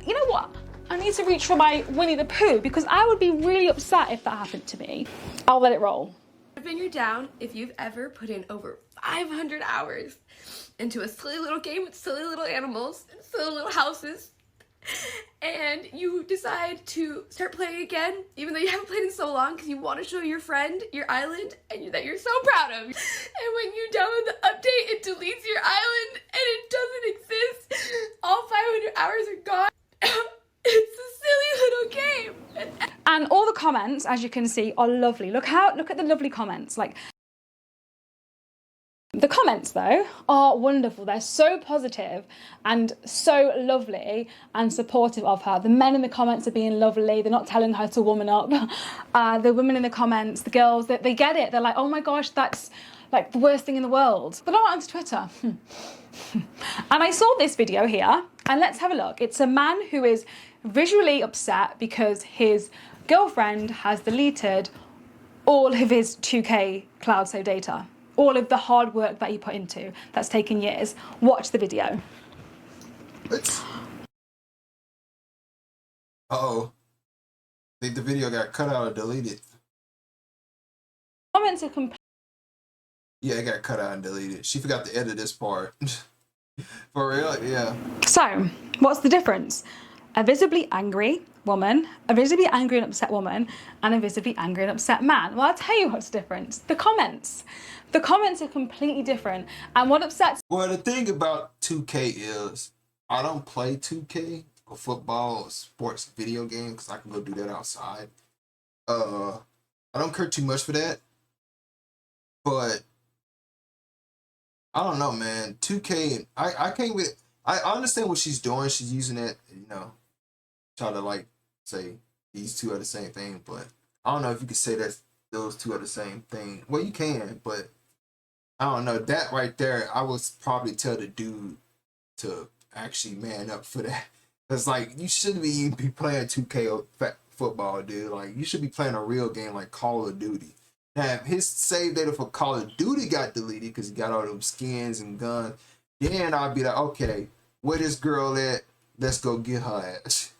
You know what? I need to reach for my Winnie the Pooh because I would be really upset if that happened to me. I'll let it roll. When you're down, if you've ever put in over 500 hours into a silly little game with silly little animals and silly little houses, and you decide to start playing again, even though you haven't played in so long because you want to show your friend your island and that you're so proud of. And when you download the update, it deletes your island and it doesn't exist. All 500 hours are gone. It's a silly little game. And all the comments, as you can see, are lovely. Look at the lovely comments. Like, The comments though are wonderful. They're so positive and so lovely and supportive of her. The men in the comments are being lovely. They're not telling her to woman up. The women in the comments, the girls, they get it. They're like, oh my gosh, that's like the worst thing in the world. But not onto Twitter. And I saw this video here, and let's have a look. It's a man who is visually upset because his girlfriend has deleted all of his 2K cloud save data. All of the hard work that he put into, that's taken years. Watch the video. Uh-oh. I think the video got cut out or deleted. Comments are complete. Yeah, it got cut out and deleted. She forgot to edit this part. For real? Yeah. So, what's the difference? A visibly angry woman, a visibly angry and upset woman, and a visibly angry and upset man. Well, I'll tell you what's the difference. The comments. The comments are completely different. And what upsets... Well, the thing about 2K is I don't play 2K or football or sports video game because I can go do that outside. I don't care too much for that. But I don't know, man. 2K, I can't with... I understand what she's doing. She's using it, you know, try to like say these two are the same thing, but I don't know if you could say that those two are the same thing. Well, you can, but I don't know. That right there, I would probably tell the dude to actually man up for that. It's like, you shouldn't be playing 2K or football, dude. Like, you should be playing a real game like Call of Duty. Now, if his save data for Call of Duty got deleted because he got all them skins and guns, then I'd be like, okay, where this girl at? Let's go get her ass.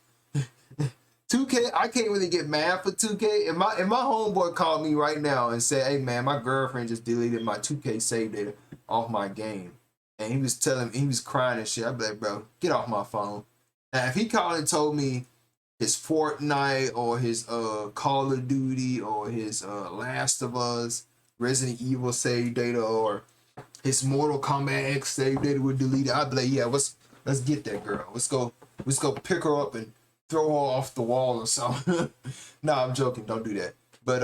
2K, I can't really get mad for 2K. If my homeboy called me right now and said, hey man, my girlfriend just deleted my 2K save data off my game, and he was crying and shit, I'd be like, bro, get off my phone. Now if he called and told me his Fortnite or his Call of Duty or his Last of Us, Resident Evil save data, or his Mortal Kombat X save data would delete it, I'd be like, yeah, let's get that girl. Let's go pick her up and throw her off the wall or something. Nah, I'm joking. Don't do that. But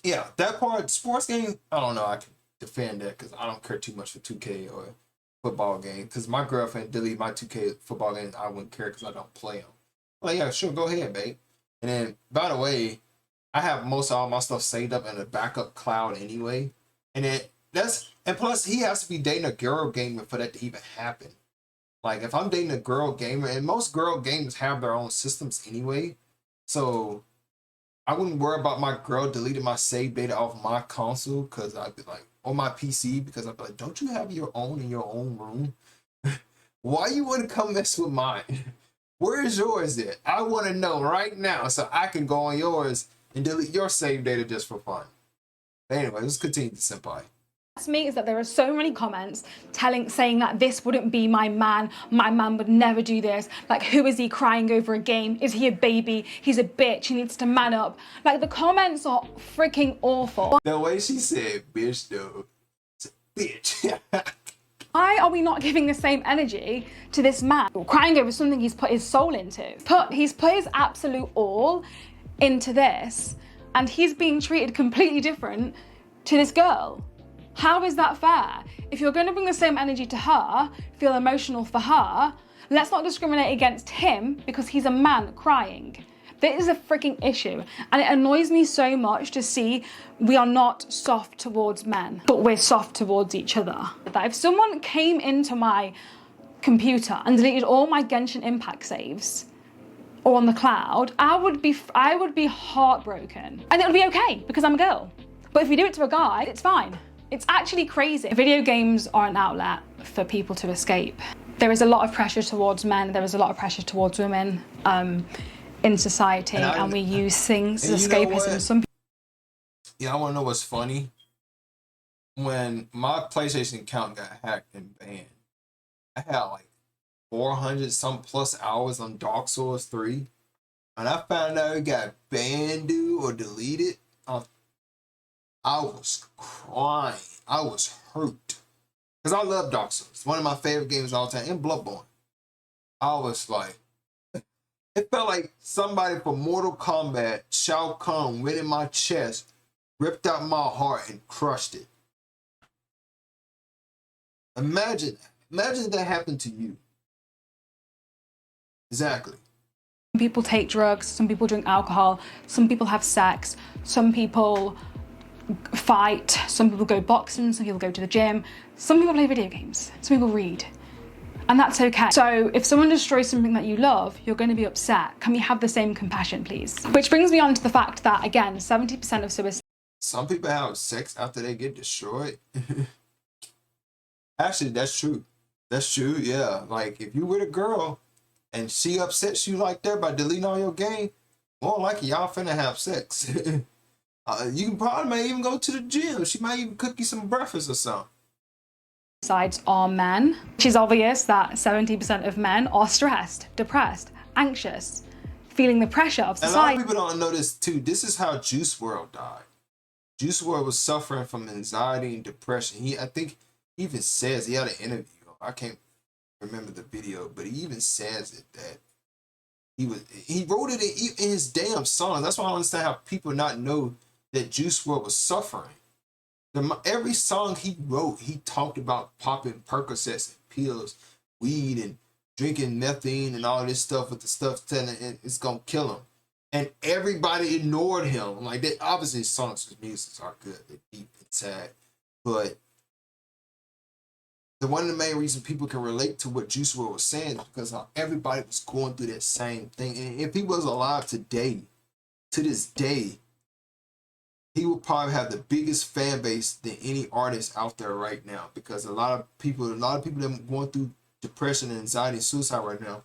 yeah, that part, sports game, I don't know. I can defend that because I don't care too much for 2K or football game. Because my girlfriend deleted my 2K football game. I wouldn't care because I don't play them. Well, yeah, sure, go ahead, babe. And then, by the way, I have most of all my stuff saved up in a backup cloud anyway. And then and plus he has to be dating a girl gamer for that to even happen. Like, if I'm dating a girl gamer, and most girl gamers have their own systems anyway, so I wouldn't worry about my girl deleting my save data off my console, because I'd be like, on my PC, because I'd be like, don't you have your own in your own room? Why you want to come mess with mine? Where is yours at? I want to know right now so I can go on yours and delete your save data just for fun. But anyway, let's continue the senpai. Me is that there are so many comments saying that this wouldn't be my man would never do this. Like, who is he crying over a game? Is he a baby? He's a bitch, he needs to man up. Like, the comments are freaking awful. The way she said bitch though, bitch. Why are we not giving the same energy to this man crying over something he's put his soul into? He's put his absolute all into this, and he's being treated completely different to this girl. How is that fair? If you're going to bring the same energy to her, feel emotional for her, let's not discriminate against him because he's a man crying. This is a freaking issue, and it annoys me so much to see we are not soft towards men, but we're soft towards each other. That if someone came into my computer and deleted all my Genshin Impact saves, or on the cloud, I would be heartbroken, and it would be okay because I'm a girl. But if you do it to a guy, it's fine. It's actually crazy. Video games are an outlet for people to escape. There is a lot of pressure towards men, there is a lot of pressure towards women in society, and we use things as escapism. Yeah, I want to know what's funny. When my PlayStation account got hacked and banned, I had like 400 some plus hours on Dark Souls 3. And I found out it got banned, dude, or deleted. I was crying. I was hurt. Because I love Dark Souls. One of my favorite games of all time. And Bloodborne. I was like... It felt like somebody from Mortal Kombat, Shao Kahn, went in my chest, ripped out my heart, and crushed it. Imagine that happened to you. Exactly. Some people take drugs, some people drink alcohol, some people have sex, some people fight, some people go boxing, some people go to the gym, some people play video games, some people read. And that's okay. So if someone destroys something that you love, you're going to be upset. Can we have the same compassion, please? Which brings me on to the fact that, again, 70% of suicide. Some people have sex after they get destroyed. Actually, that's true. That's true, yeah. Like, if you with a girl and she upsets you like that by deleting all your game, more likely y'all finna have sex. You can probably may even go to the gym. She might even cook you some breakfast or something. Sides are men, which is obvious that 70% of men are stressed, depressed, anxious, feeling the pressure of society. And a lot of people don't know this too. This is how Juice WRLD died. Juice WRLD was suffering from anxiety and depression. I think he even says, he had an interview, I can't remember the video, but he even says it, that he wrote it in his damn song. That's why I don't understand how people not know that Juice WRLD was suffering. Every song he wrote, he talked about popping Percocets and pills, weed, and drinking methane and all this stuff with the stuff telling it's gonna kill him. And everybody ignored him. Like, they obviously his songs, his music are good, they're deep and sad, but one of the main reasons people can relate to what Juice WRLD was saying is because everybody was going through that same thing. And if he was alive today, to this day, he would probably have the biggest fan base than any artist out there right now, because a lot of people that are going through depression and anxiety and suicide right now,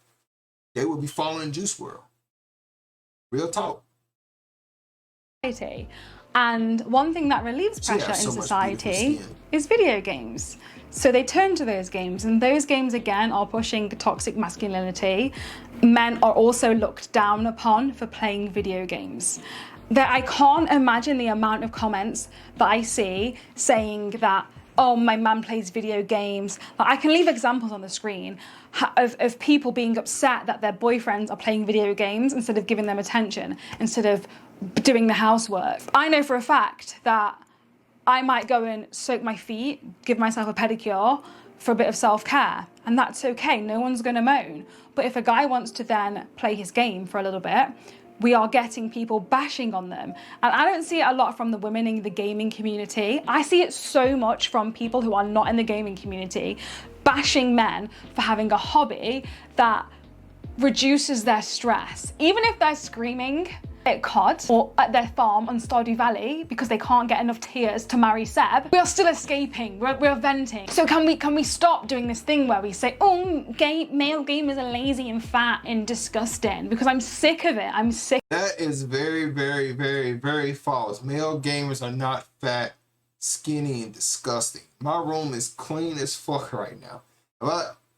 they would be following Juice WRLD. Real talk. And one thing that relieves pressure in society is video games. So they turn to those games, and those games again are pushing toxic masculinity. Men are also looked down upon for playing video games. I can't imagine the amount of comments that I see saying that, oh, my man plays video games. Like, I can leave examples on the screen of people being upset that their boyfriends are playing video games instead of giving them attention, instead of doing the housework. I know for a fact that I might go and soak my feet, give myself a pedicure for a bit of self-care, and that's okay, no one's gonna moan. But if a guy wants to then play his game for a little bit, we are getting people bashing on them. And I don't see it a lot from the women in the gaming community. I see it so much from people who are not in the gaming community, bashing men for having a hobby that reduces their stress. Even if they're screaming at COD or at their farm on Stardew Valley because they can't get enough tears to marry Seb, we are still escaping, we're venting. So can we stop doing this thing where we say, oh, male gamers are lazy and fat and disgusting, because I'm sick of it, I'm sick. That is very, very, very, very false. Male gamers are not fat, skinny, and disgusting. My room is clean as fuck right now.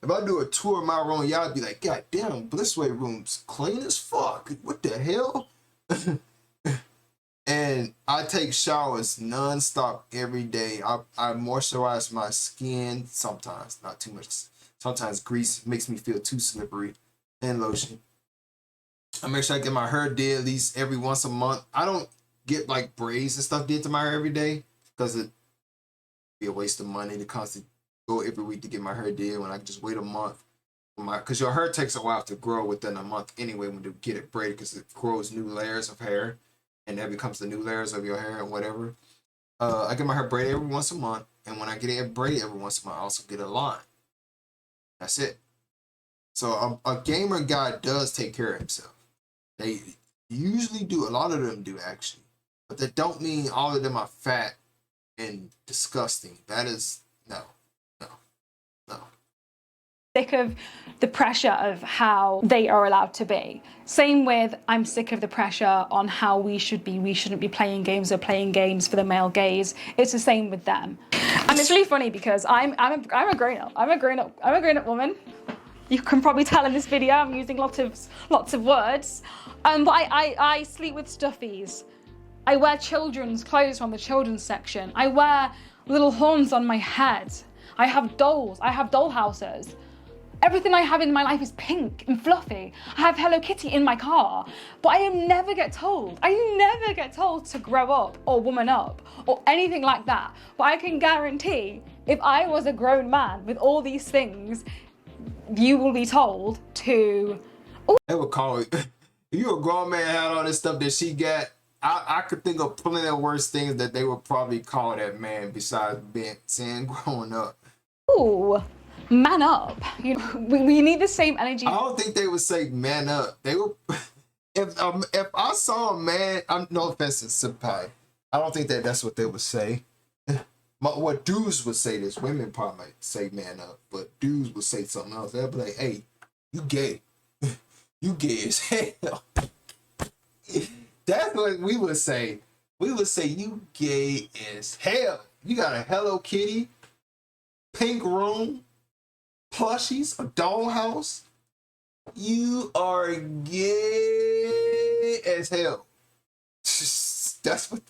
If I do a tour of my room, y'all be like, God damn, Blissway room's clean as fuck. What the hell? And I take showers non-stop every day. I moisturize my skin sometimes, not too much. Sometimes grease makes me feel too slippery, and lotion. I make sure I get my hair did at least every once a month. I don't get like braids and stuff did to my hair every day because it'd be a waste of money to constantly go every week to get my hair did when I can just wait a month. Because your hair takes a while to grow within a month anyway when you get it braided, because it grows new layers of hair, and that becomes the new layers of your hair and whatever. I get my hair braided every once a month, and when I get it braided every once a month, I also get a line. That's it. So a gamer guy does take care of himself. They usually do. A lot of them do, actually. But that don't mean all of them are fat and disgusting. That is, no. Sick of the pressure of how they are allowed to be. Same with, I'm sick of the pressure on how we should be. We shouldn't be playing games or playing games for the male gaze. It's the same with them. And it's really funny because I'm a grown up. I'm a grown up woman. You can probably tell in this video I'm using lots of words. But I sleep with stuffies. I wear children's clothes from the children's section. I wear little horns on my head. I have dolls. I have doll houses. Everything I have in my life is pink and fluffy. I have Hello Kitty in my car, but I never get told to grow up or woman up or anything like that. But I can guarantee If I was a grown man with all these things, you will be told to... They would call it, if you a grown man had all this stuff that she got, I could think of plenty of worse things that they would probably call that man besides saying growing up. Ooh, man up. You know, we need the same energy. I don't think they would say man up. They would, if I saw a man, I'm no offense to Senpai, I don't think that's what they would say. What dudes would say this, women probably might say man up, but dudes would say something else. They'd be like, hey, you gay. You gay as hell. That's what we would say. We would say you gay as hell. You got a Hello Kitty, pink room, plushies, a dollhouse. You are gay as hell. That's what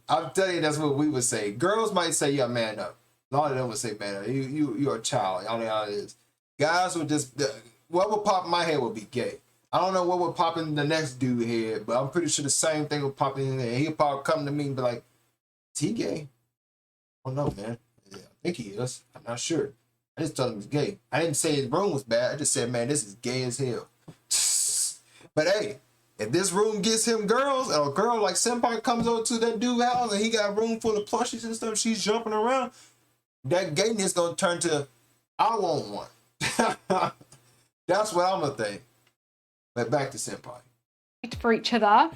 I'm telling you. That's what we would say. Girls might say, "Yeah, man up." A lot of them would say, "Man up." You're a child. All it is. Guys would just what would pop in my head would be gay. I don't know what would pop in the next dude's head, but I'm pretty sure the same thing would pop in there. He'll probably come to me and be like, "Is he gay?" I don't know, man. Yeah, I think he is. I'm not sure. I just told him he's gay. I didn't say his room was bad. I just said, man, this is gay as hell. But hey, if this room gets him girls, and a girl like Senpai comes over to that dude's house and he got a room full of plushies and stuff, she's jumping around, that gayness gonna turn to, I want one. That's what I'm gonna think. But back to Senpai. For each other,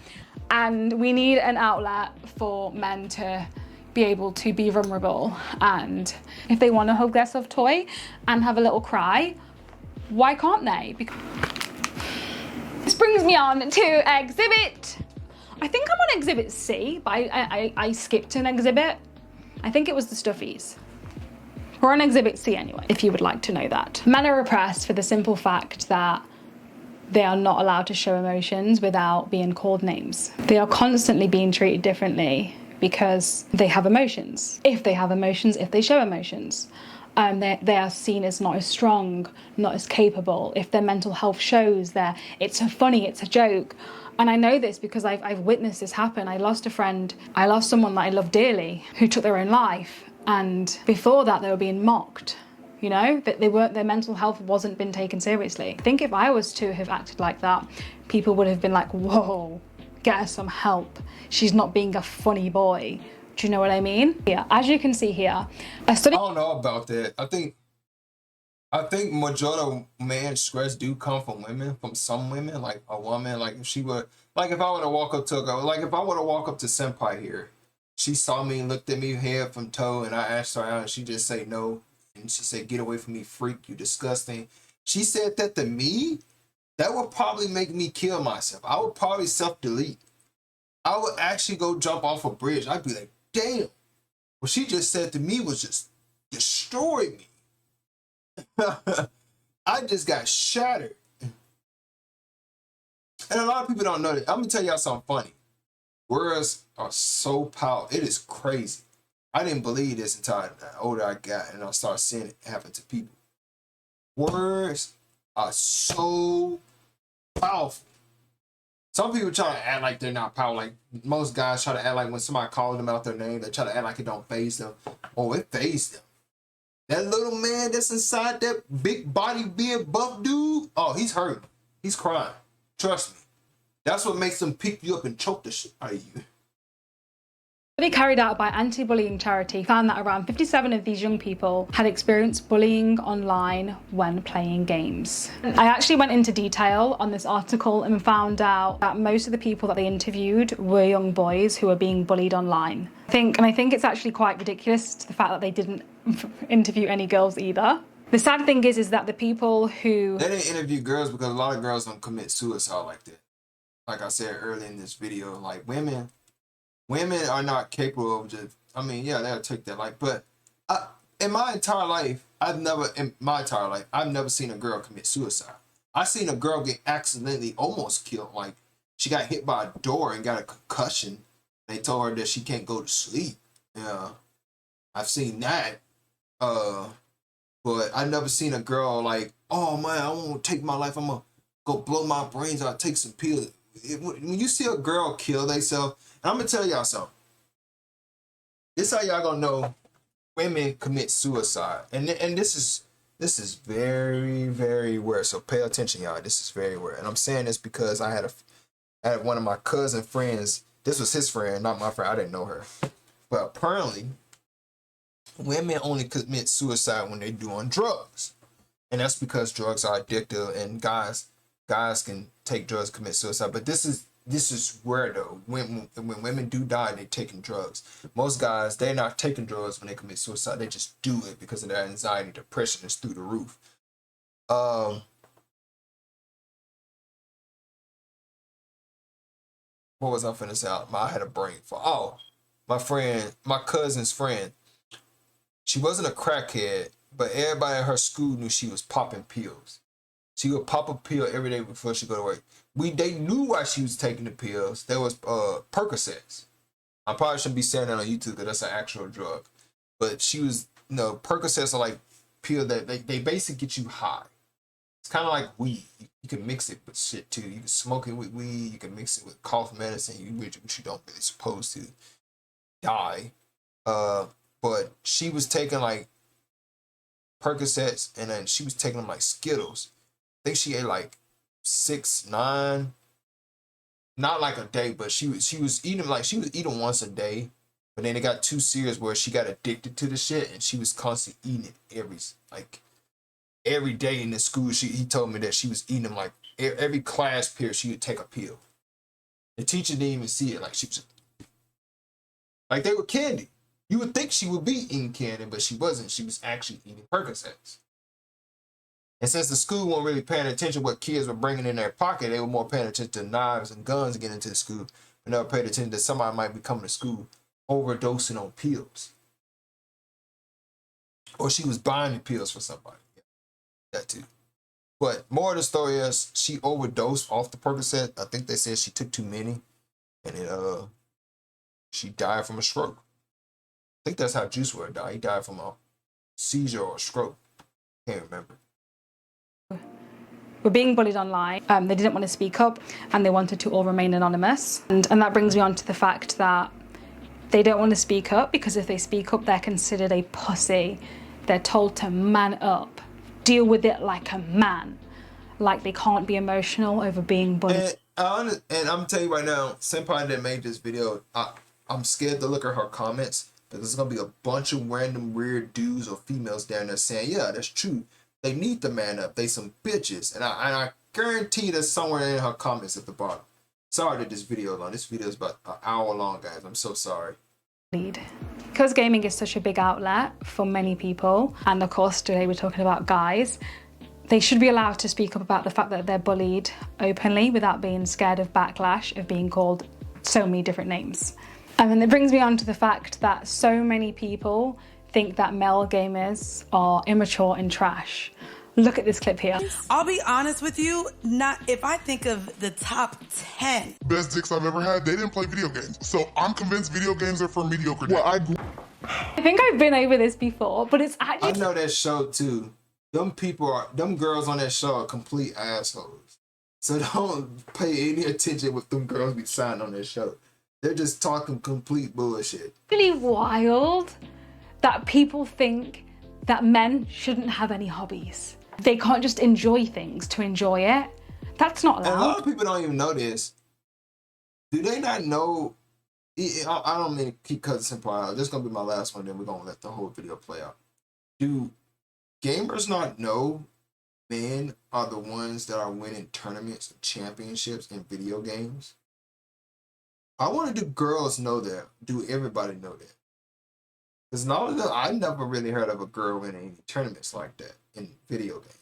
and we need an outlet for men to be able to be vulnerable, and if they want to hug their soft toy and have a little cry, why can't they? Because this brings me on to exhibit. I think I'm on exhibit C, but I skipped an exhibit. I think it was the stuffies. We're on exhibit C anyway, if you would like to know that. Men are repressed for the simple fact that they are not allowed to show emotions without being called names. They are constantly being treated differently because they have emotions. If they have emotions, if they show emotions, they are seen as not as strong, not as capable. If their mental health shows that it's funny, it's a joke. And I know this because I've witnessed this happen. I lost a friend, I lost someone that I love dearly who took their own life. And before that, they were being mocked. You know, that their mental health wasn't been taken seriously. I think if I was to have acted like that, people would have been like, whoa, get her some help. She's not being a funny boy. Do you know what I mean? Yeah, as you can see here, a study. I don't know about that. I think majority of man's stress do come from women, from some women, like a woman, like if she were, like if I were to walk up to a girl, like if I were to walk up to Senpai here, she saw me and looked at me head from toe and I asked her out and she just say no. And she said, get away from me, freak, you disgusting. She said that to me, that would probably make me kill myself. I would probably self-delete. I would actually go jump off a bridge. I'd be like, damn. What she just said to me was just destroyed me. I just got shattered. And a lot of people don't know that. I'm going to tell y'all something funny. Words are so powerful. It is crazy. I didn't believe this until the older I got and I started seeing it happen to people. Words are so powerful. Some people try to act like they're not powerful. Like most guys try to act like when somebody calls them out their name, they try to act like it don't faze them. Oh, it fazed them. That little man that's inside that big body being buff dude, oh, he's hurting. He's crying. Trust me. That's what makes them pick you up and choke the shit out of you. Study carried out by anti-bullying charity found that around 57 of these young people had experienced bullying online when playing games. I actually went into detail on this article and found out that most of the people that they interviewed were young boys who were being bullied online. I think it's actually quite ridiculous, the fact that they didn't interview any girls either. The sad thing is that the people who... They didn't interview girls because a lot of girls don't commit suicide like that. Like I said earlier in this video, like women are not capable of just, I mean, yeah, they'll take that life. But in my entire life, I've never seen a girl commit suicide. I seen a girl get accidentally almost killed. Like she got hit by a door and got a concussion. They told her that she can't go to sleep. Yeah, I've seen that. But I never seen a girl like, oh man, I want to take my life. I'm gonna go blow my brains out, take some pills. When you see a girl kill themselves, and I'm gonna tell y'all something. This how y'all gonna know women commit suicide, and this is very, very rare. So pay attention, y'all. This is very rare, and I'm saying this because I had one of my cousin friends. This was his friend, not my friend. I didn't know her, but apparently, women only commit suicide when they're doing drugs, and that's because drugs are addictive, and guys can take drugs, commit suicide. But this is rare though. When women do die, they're taking drugs. Most guys, they're not taking drugs when they commit suicide. They just do it because of their anxiety, depression is through the roof. What was I finna say? I had a brain for. Oh, my cousin's friend. She wasn't a crackhead, but everybody in her school knew she was popping pills. She would pop a pill every day before she go to work. They knew why she was taking the pills. There was Percocets. I probably shouldn't be saying that on YouTube because that's an actual drug. But she was, Percocets are like pills that they basically get you high. It's kind of like weed. You can mix it with shit too. You can smoke it with weed. You can mix it with cough medicine, which you don't really supposed to die. But she was taking like Percocets, and then she was taking them like Skittles. I think she ate like 6, 9, not like a day, but she was eating once a day. But then it got too serious where she got addicted to the shit, and she was constantly eating it every day in the school. He told me that she was eating them like every class period. She would take a pill. The teacher didn't even see it. Like she was like they were candy. You would think she would be eating candy, but she wasn't. She was actually eating Percocets. And since the school wasn't really paying attention to what kids were bringing in their pocket, they were more paying attention to knives and guns getting into the school. But never paid attention that somebody might be coming to school overdosing on pills. Or she was buying the pills for somebody. Yeah, that too. But more of the story is she overdosed off the Percocet. I think they said she took too many. And she died from a stroke. I think that's how Juice WRLD died. He died from a seizure or a stroke. Can't remember. Were being bullied online. They didn't want to speak up, and they wanted to all remain anonymous. And that brings me on to the fact that they don't want to speak up because if they speak up, they're considered a pussy. They're told to man up, deal with it like a man. Like they can't be emotional over being bullied. And I'm telling you right now, Senpai that made this video, I'm scared to look at her comments because there's gonna be a bunch of random weird dudes or females down there saying, yeah, that's true. They need to man up. They some bitches. And I guarantee there's somewhere in her comments at the bottom. Sorry that this video is long. This video is about an hour long, guys. I'm so sorry. Because gaming is such a big outlet for many people, and of course today we're talking about guys, they should be allowed to speak up about the fact that they're bullied openly without being scared of backlash, of being called so many different names. And it brings me on to the fact that so many people think that male gamers are immature and trash. Look at this clip here. I'll be honest with you, if I think of the top 10 Best dicks I've ever had, they didn't play video games. So I'm convinced video games are for mediocre dicks. Well, I think I've been over this before, but it's actually... I know that show too. Them girls on that show are complete assholes. So don't pay any attention with them girls be signing on that show. They're just talking complete bullshit. Really wild that people think that men shouldn't have any hobbies. They can't just enjoy things to enjoy it. That's not allowed. And a lot of people don't even know this. Do they not know? I don't mean to keep cutting Senpai out. This is going to be my last one, then we're going to let the whole video play out. Do gamers not know men are the ones that are winning tournaments and championships in video games? I want to do girls know that. Do everybody know that? Because I never really heard of a girl winning any tournaments like that in video games.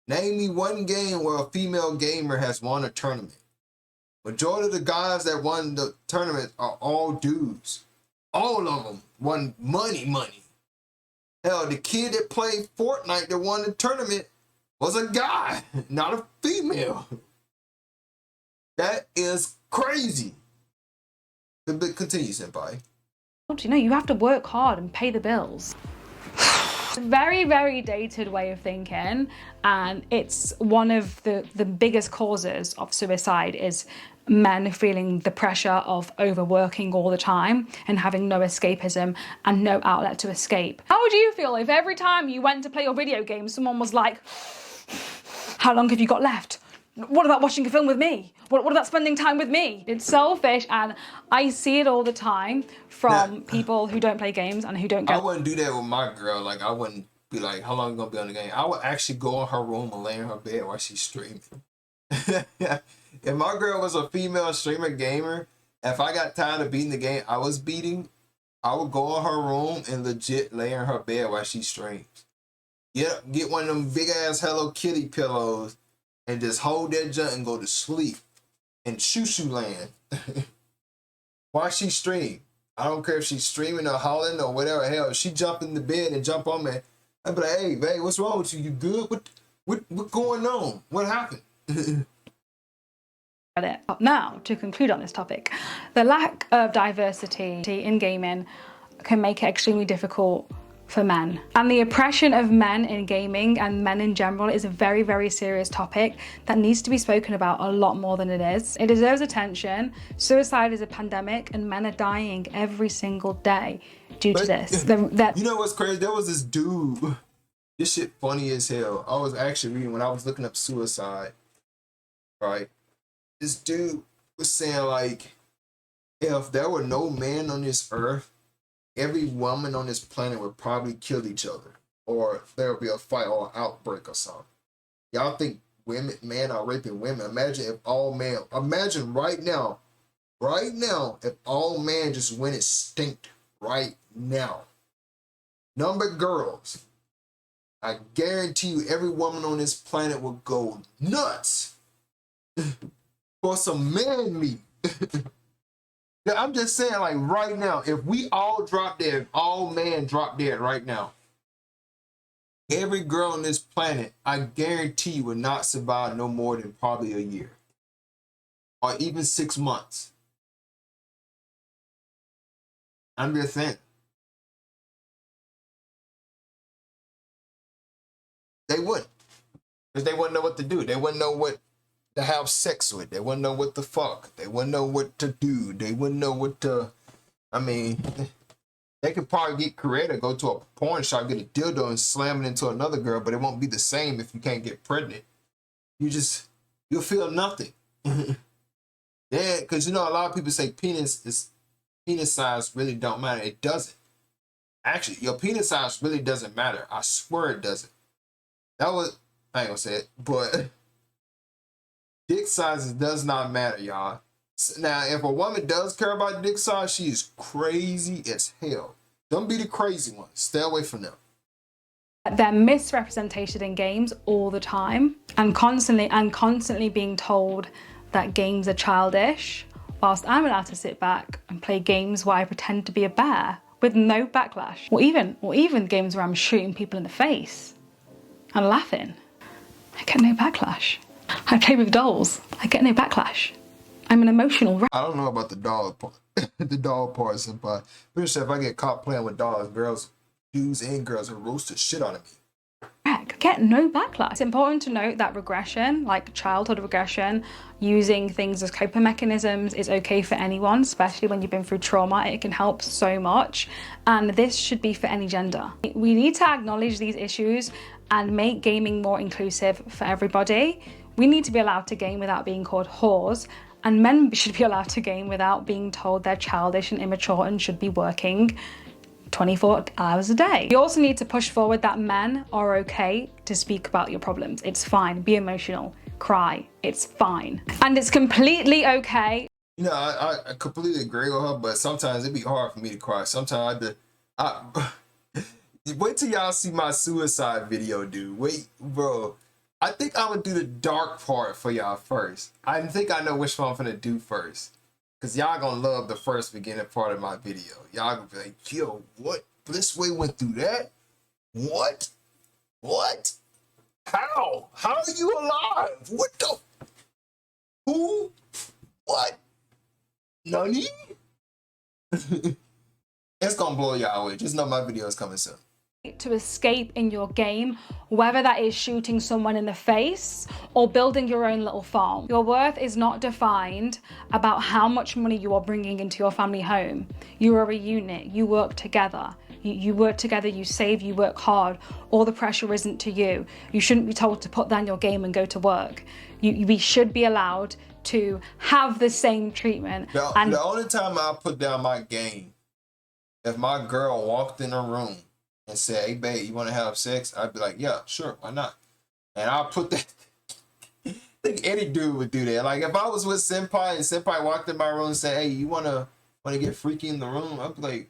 Name me one game where a female gamer has won a tournament. Majority of the guys that won the tournament are all dudes. All of them won money. Hell, the kid that played Fortnite that won the tournament was a guy, not a female. That is crazy. Continue, Senpai. You know, you have to work hard and pay the bills. Very, very dated way of thinking, and it's one of the biggest causes of suicide is men feeling the pressure of overworking all the time and having no escapism and no outlet to escape. How would you feel if every time you went to play your video game, someone was like, how long have you got left? What about watching a film with me? What about spending time with me? It's selfish, and I see it all the time from people who don't play games and who don't get... I wouldn't do that with my girl. Like, I wouldn't be like, how long you gonna be on the game? I would actually go in her room and lay in her bed while she's streaming. If my girl was a female streamer gamer, if I got tired of beating the game I was beating, I would go in her room and legit lay in her bed while she streams. Get one of them big ass Hello Kitty pillows and just hold that junk and go to sleep in shoo-shoo land while she stream. I don't care if she's streaming or hollering or whatever. Hell, she jump in the bed and jump on me. I'd be like, hey, babe, what's wrong with you? You good? What going on? What happened? Now, to conclude on this topic, the lack of diversity in gaming can make it extremely difficult for men. And the oppression of men in gaming and men in general is a very, very serious topic that needs to be spoken about a lot more than it is. It deserves attention. Suicide is a pandemic and men are dying every single day due to this. You know what's crazy? There was this dude. This shit funny as hell. I was actually reading when I was looking up suicide, right? This dude was saying, like, if there were no men on this earth, every woman on this planet would probably kill each other, or there would be a fight or an outbreak or something. Y'all think men are raping women? Imagine if all men, imagine right now, if all men just went extinct right now. Number of girls, I guarantee you every woman on this planet would go nuts for some man meat. I'm just saying, like, right now, if we all drop dead, all men drop dead right now, every girl on this planet, I guarantee you, would not survive no more than probably a year. Or even 6 months. I'm just saying. They wouldn't. Because they wouldn't know what to do. They wouldn't know what to have sex with. They wouldn't know what to fuck. They wouldn't know what to do. They wouldn't know what to... I mean, they could probably get creative, go to a porn shop, get a dildo and slam it into another girl, but it won't be the same if you can't get pregnant. You'll feel nothing. Yeah, because, you know, a lot of people say penis size really don't matter. It doesn't. Actually, your penis size really doesn't matter. I swear it doesn't. I ain't gonna say it, but dick sizes does not matter, y'all. Now, if a woman does care about dick size, she is crazy as hell. Don't be the crazy one. Stay away from them. They're misrepresented in games all the time and constantly being told that games are childish, whilst I'm allowed to sit back and play games where I pretend to be a bear with no backlash, or even games where I'm shooting people in the face and laughing. I get no backlash. I play with dolls. I get no backlash. I'm an emotional wreck. I don't know about the doll part, the doll part, senpai. But if I get caught playing with dolls, dudes and girls will roast the shit out of me. Get no backlash. It's important to note that regression, like childhood regression, using things as coping mechanisms is okay for anyone, especially when you've been through trauma. It can help so much, and this should be for any gender. We need to acknowledge these issues and make gaming more inclusive for everybody. We need to be allowed to game without being called whores, and men should be allowed to game without being told they're childish and immature and should be working 24 hours a day. You also need to push forward that men are okay to speak about your problems. It's fine. Be emotional. Cry. It's fine. And it's completely okay. You know, I completely agree with her, but sometimes it'd be hard for me to cry. Sometimes wait till y'all see my suicide video, dude. Wait, bro. I think I would do the dark part for y'all first. I think I know which one I'm gonna do first. Cause y'all gonna love the first beginning part of my video. Y'all gonna be like, yo, what? Blissway went through that? What? What? How? How are you alive? What the? Who? What? Nani? It's gonna blow y'all away. Just know my video is coming soon. to escape in your game, whether that is shooting someone in the face or building your own little farm. Your worth is not defined about how much money you are bringing into your family home. You are a unit, you work together. You work together, you save, you work hard. All the pressure isn't to you. You shouldn't be told to put down your game and go to work. We should be allowed to have the same treatment. The only time I put down my game, if my girl walked in a room and said, "Hey, babe, you want to have sex?" I'd be like, "Yeah, sure, why not?" And I'll put that. I think any dude would do that. Like if I was with Senpai and Senpai walked in my room and said, "Hey, you wanna get freaky in the room?" I'd be like,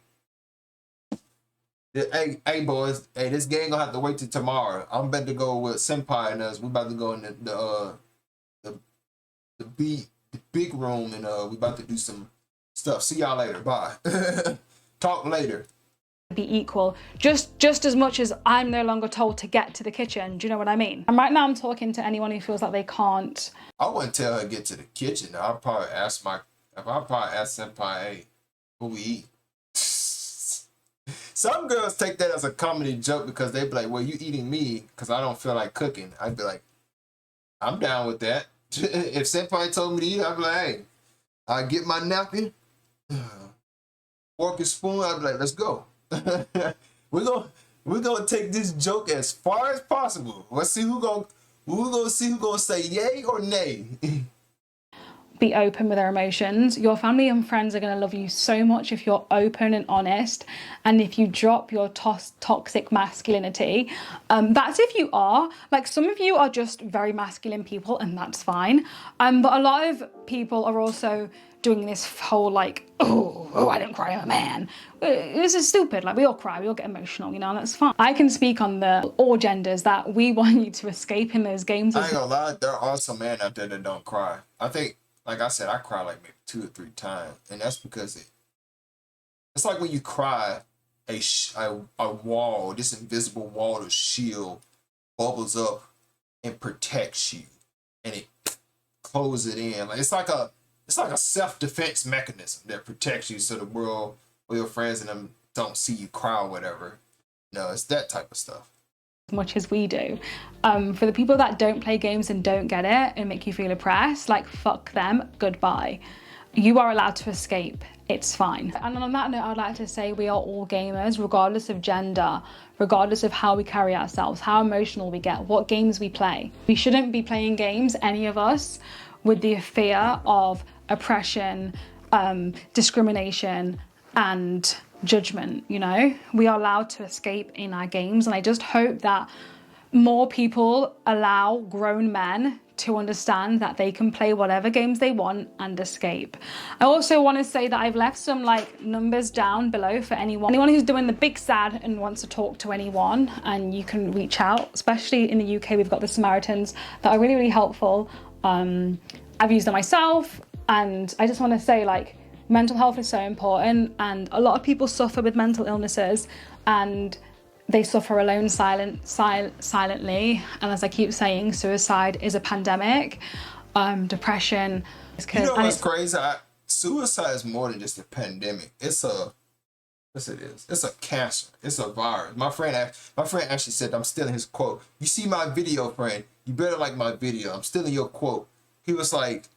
"Hey, boys, hey, this game gonna have to wait till tomorrow. I'm about to go with Senpai and us. We about to go in the big room and we about to do some stuff. See y'all later. Bye." Talk later. Be equal, just as much as I'm no longer told to get to the kitchen. Do you know what I mean? And right now I'm talking to anyone who feels like they can't. I wouldn't tell her to get to the kitchen. I'll probably ask Senpai, "Hey, what we eat?" Some girls take that as a comedy joke because they be like, "Well, you eating me because I don't feel like cooking." I'd be like, "I'm down with that." If Senpai told me to eat, I'd be like, "Hey, I get my napkin, fork and spoon." I'd be like, "Let's go." we're gonna take this joke as far as possible. Let's see who gonna say yay or nay. Be open with their emotions. Your family and friends are going to love you so much if you're open and honest, and if you drop your toxic masculinity. That's if you are. Like, some of you are just very masculine people, and that's fine. But a lot of people are also doing this whole like, oh, I didn't cry, I'm a man. This is stupid. Like, we all cry, we all get emotional, you know, and that's fine. I can speak on all genders that we want you to escape in those games. I ain't gonna lie, there are some men out there that don't cry. I think, like I said, I cry like maybe 2 or 3 times, and that's because it's like when you cry, a wall, this invisible wall of shield, bubbles up and protects you, and it closes it in. Like it's like a self-defense mechanism that protects you, so the world or your friends and them don't see you cry or whatever. No, it's that type of stuff. As much as we do. For the people that don't play games and don't get it and make you feel oppressed, like, fuck them, goodbye. You are allowed to escape, it's fine. And on that note, I'd like to say we are all gamers, regardless of gender, regardless of how we carry ourselves, how emotional we get, what games we play. We shouldn't be playing games, any of us, with the fear of oppression, discrimination, and judgment. You know, we are allowed to escape in our games, and I just hope that more people allow grown men to understand that they can play whatever games they want and escape. I also want to say that I've left some like numbers down below for anyone who's doing the big sad and wants to talk to anyone, and you can reach out. Especially in the UK, we've got the Samaritans that are really, really helpful. I've used them myself, and I just want to say, like, mental health is so important, and a lot of people suffer with mental illnesses, and they suffer alone silently. And as I keep saying, suicide is a pandemic. Depression. You know what's crazy? Suicide is more than just a pandemic. It's a cancer. It's a virus. My friend actually said, I'm stealing his quote. "You see my video, friend? You better like my video." I'm stealing your quote. He was like,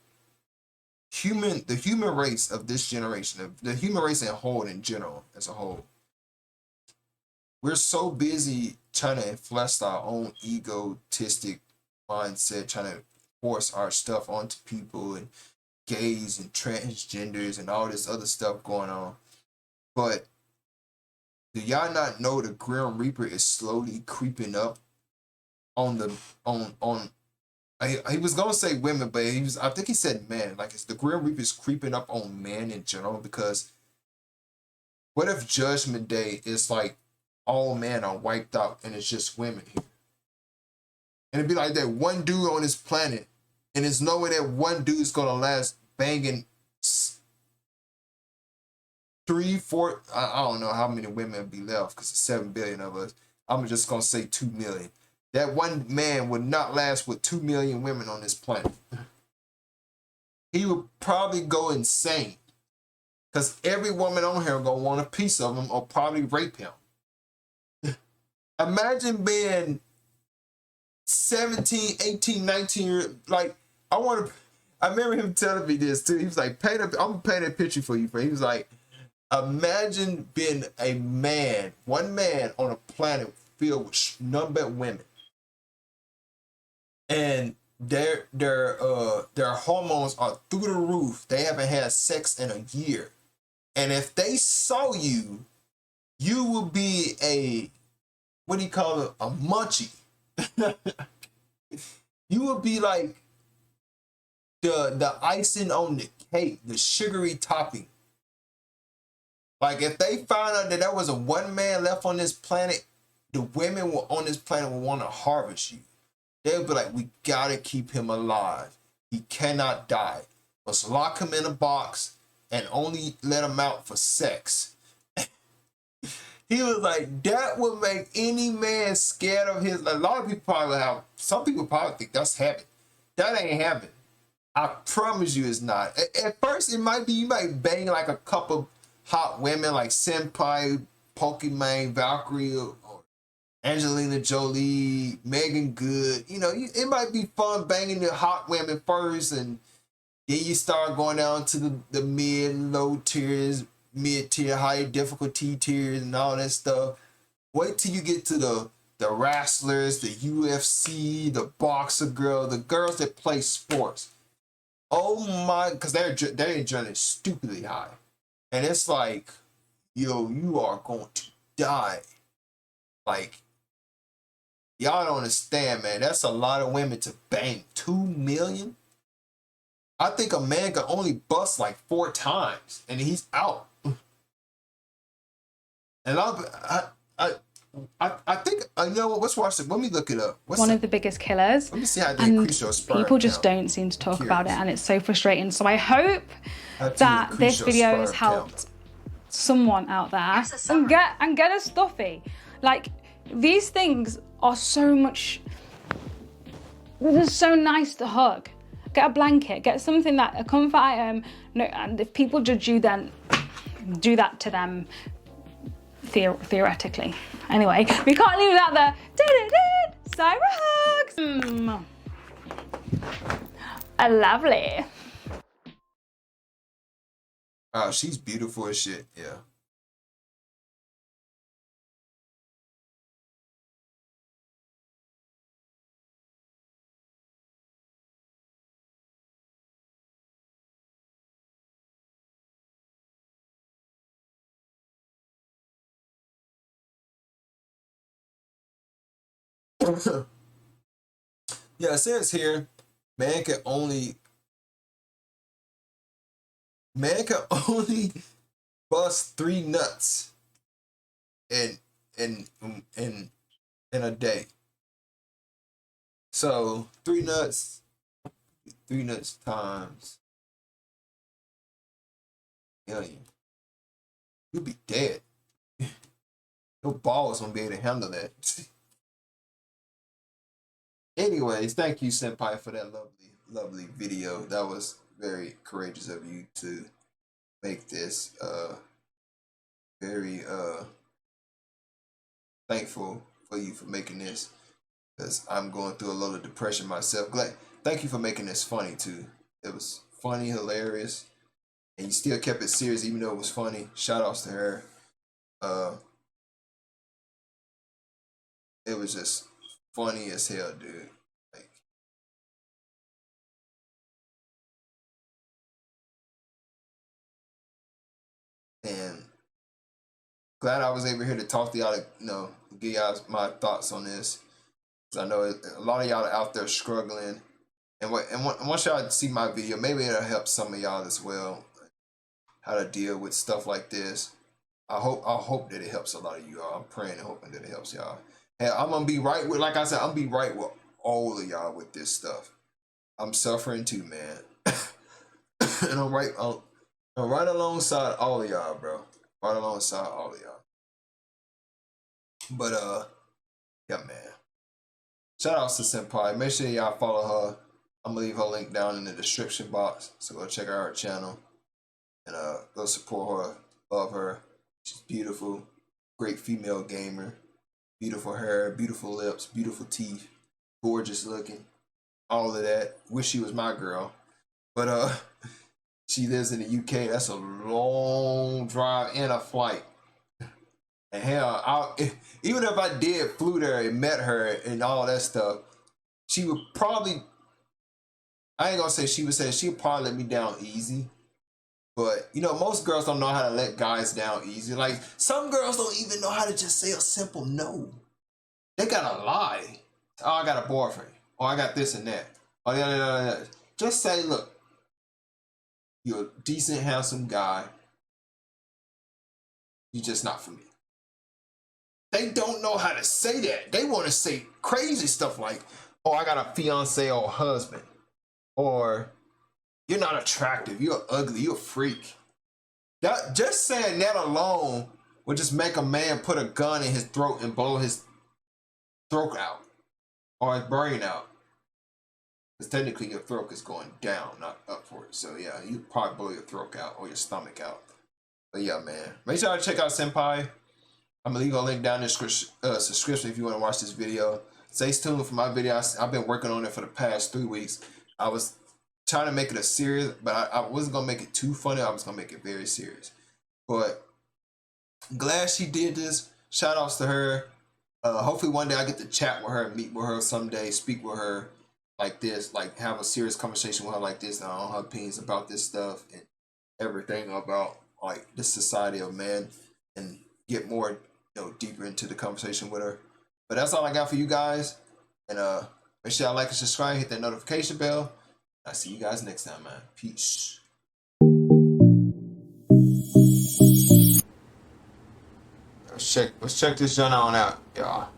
the human race of this generation, the human race in general, as a whole, we're so busy trying to inflect our own egotistic mindset, trying to force our stuff onto people, and gays and transgenders and all this other stuff going on. But do y'all not know the Grim Reaper is slowly creeping up on he was gonna say women, but I think he said men. Like, it's the Grim Reaper is creeping up on men in general, because what if Judgment Day is like all men are wiped out and it's just women here? And it'd be like that one dude on this planet, and there's no way that one dude is gonna last banging 3, 4, I don't know how many women would be left, because there's 7 billion of us. I'm just gonna say 2 million. That one man would not last with 2 million women on this planet. He would probably go insane, because every woman on here gonna want a piece of him or probably rape him. Imagine being 17, 18, 19, like, I remember him telling me this too. He was like, I'm gonna paint a picture for you. He was like, imagine being a man, one man on a planet filled with none but women. And their hormones are through the roof. They haven't had sex in a year. And if they saw you, you would be a, what do you call it? A munchie. You would be like the icing on the cake, the sugary topping. Like if they found out that there was a one man left on this planet, the women on this planet would want to harvest you. They would be like, we gotta keep him alive. He cannot die. Let's lock him in a box and only let him out for sex. He was like, that would make any man scared of his. A lot of people probably have, some people probably think that's heaven. That ain't heaven. I promise you it's not. At first, it might be, you might bang like a couple hot women like Senpai, Pokemon, Valkyrie, or Angelina Jolie, Megan Good. You know, it might be fun banging the hot women first, and then you start going down to the mid, low tiers, mid-tier, high difficulty tiers, and all that stuff. Wait till you get to the wrestlers, the UFC, the boxer girl, the girls that play sports. Oh my, because their adrenaline is stupidly high. And it's like, yo, you are going to die. Like, y'all don't understand, man. That's a lot of women to bang. 2 million? I think a man can only bust like 4 times, and he's out. And I think, you know what, let's watch it. Let me look it up. What's one of the biggest killers. Let me see how they and increase your sperm people just count. don't seem to talk about it, and it's so frustrating. So I hope that this video has helped someone out there and get a stuffy. Like, these things are so much, they're so nice to hug. Get a blanket, get something that, a comfort item. No, and if people judge you, then do that to them, theoretically. Anyway, we can't leave it out there. Cyber hugs. Lovely. Oh, she's beautiful as shit. Yeah. Yeah, it says here, man can only bust 3 nuts in a day. So 3 nuts times million. You'll be dead. Your balls won't be able to handle that. Anyways, thank you, Senpai, for that lovely video. That was very courageous of you to make this. Very thankful for you for making this, because I'm going through a lot of depression myself. Thank you for making this funny too. It was funny, hilarious, and you still kept it serious even though it was funny. Shout outs to her. It was just funny as hell, dude. Like, and glad I was able here to talk to y'all, to, you know, give y'all my thoughts on this. Cause I know a lot of y'all are out there struggling, and once y'all see my video, maybe it'll help some of y'all as well, how to deal with stuff like this. I hope that it helps a lot of you all. I'm praying and hoping that it helps y'all. Hey, I'm gonna be right with, like I said, I'm gonna be right with all of y'all with this stuff. I'm suffering too, man. And I'm right alongside all of y'all, bro. Right alongside all of y'all. But yeah, man. Shout out to Senpai. Make sure y'all follow her. I'm gonna leave her link down in the description box. So go check out her channel and go support her. Love her. She's beautiful. Great female gamer. Beautiful hair, beautiful lips, beautiful teeth, gorgeous looking, all of that. Wish she was my girl. But she lives in the UK. That's a long drive and a flight. And hell, even if I did flew there and met her and all that stuff, she would probably, I ain't gonna say she would say, she would probably let me down easy. But, you know, most girls don't know how to let guys down easy. Like, some girls don't even know how to just say a simple no. They gotta lie. Oh, I got a boyfriend. Oh, I got this and that. Oh, yeah. Just say, look, you're a decent, handsome guy. You're just not for me. They don't know how to say that. They want to say crazy stuff like, oh, I got a fiance or a husband. Or, you're not attractive. You're ugly. You're a freak. That, just saying that alone would just make a man put a gun in his throat and blow his throat out. Or his brain out. Because technically your throat is going down, not upward. So yeah, you probably blow your throat out or your stomach out. But yeah, man. Make sure to check out Sunpi. I'm going to leave a link down in the description if you want to watch this video. Stay tuned for my video. I've been working on it for the past 3 weeks. I was trying to make it a series, but I wasn't going to make it too funny. I was going to make it very serious. But glad she did this. Shout outs to her. Hopefully one day I get to chat with her and meet with her someday, speak with her like this, like have a serious conversation with her like this on her opinions about this stuff and everything about like this society of man and get more, you know, deeper into the conversation with her. But that's all I got for you guys. And make sure y'all like and subscribe, hit that notification bell. I'll see you guys next time, man. Peace. Let's check this joint on out, y'all.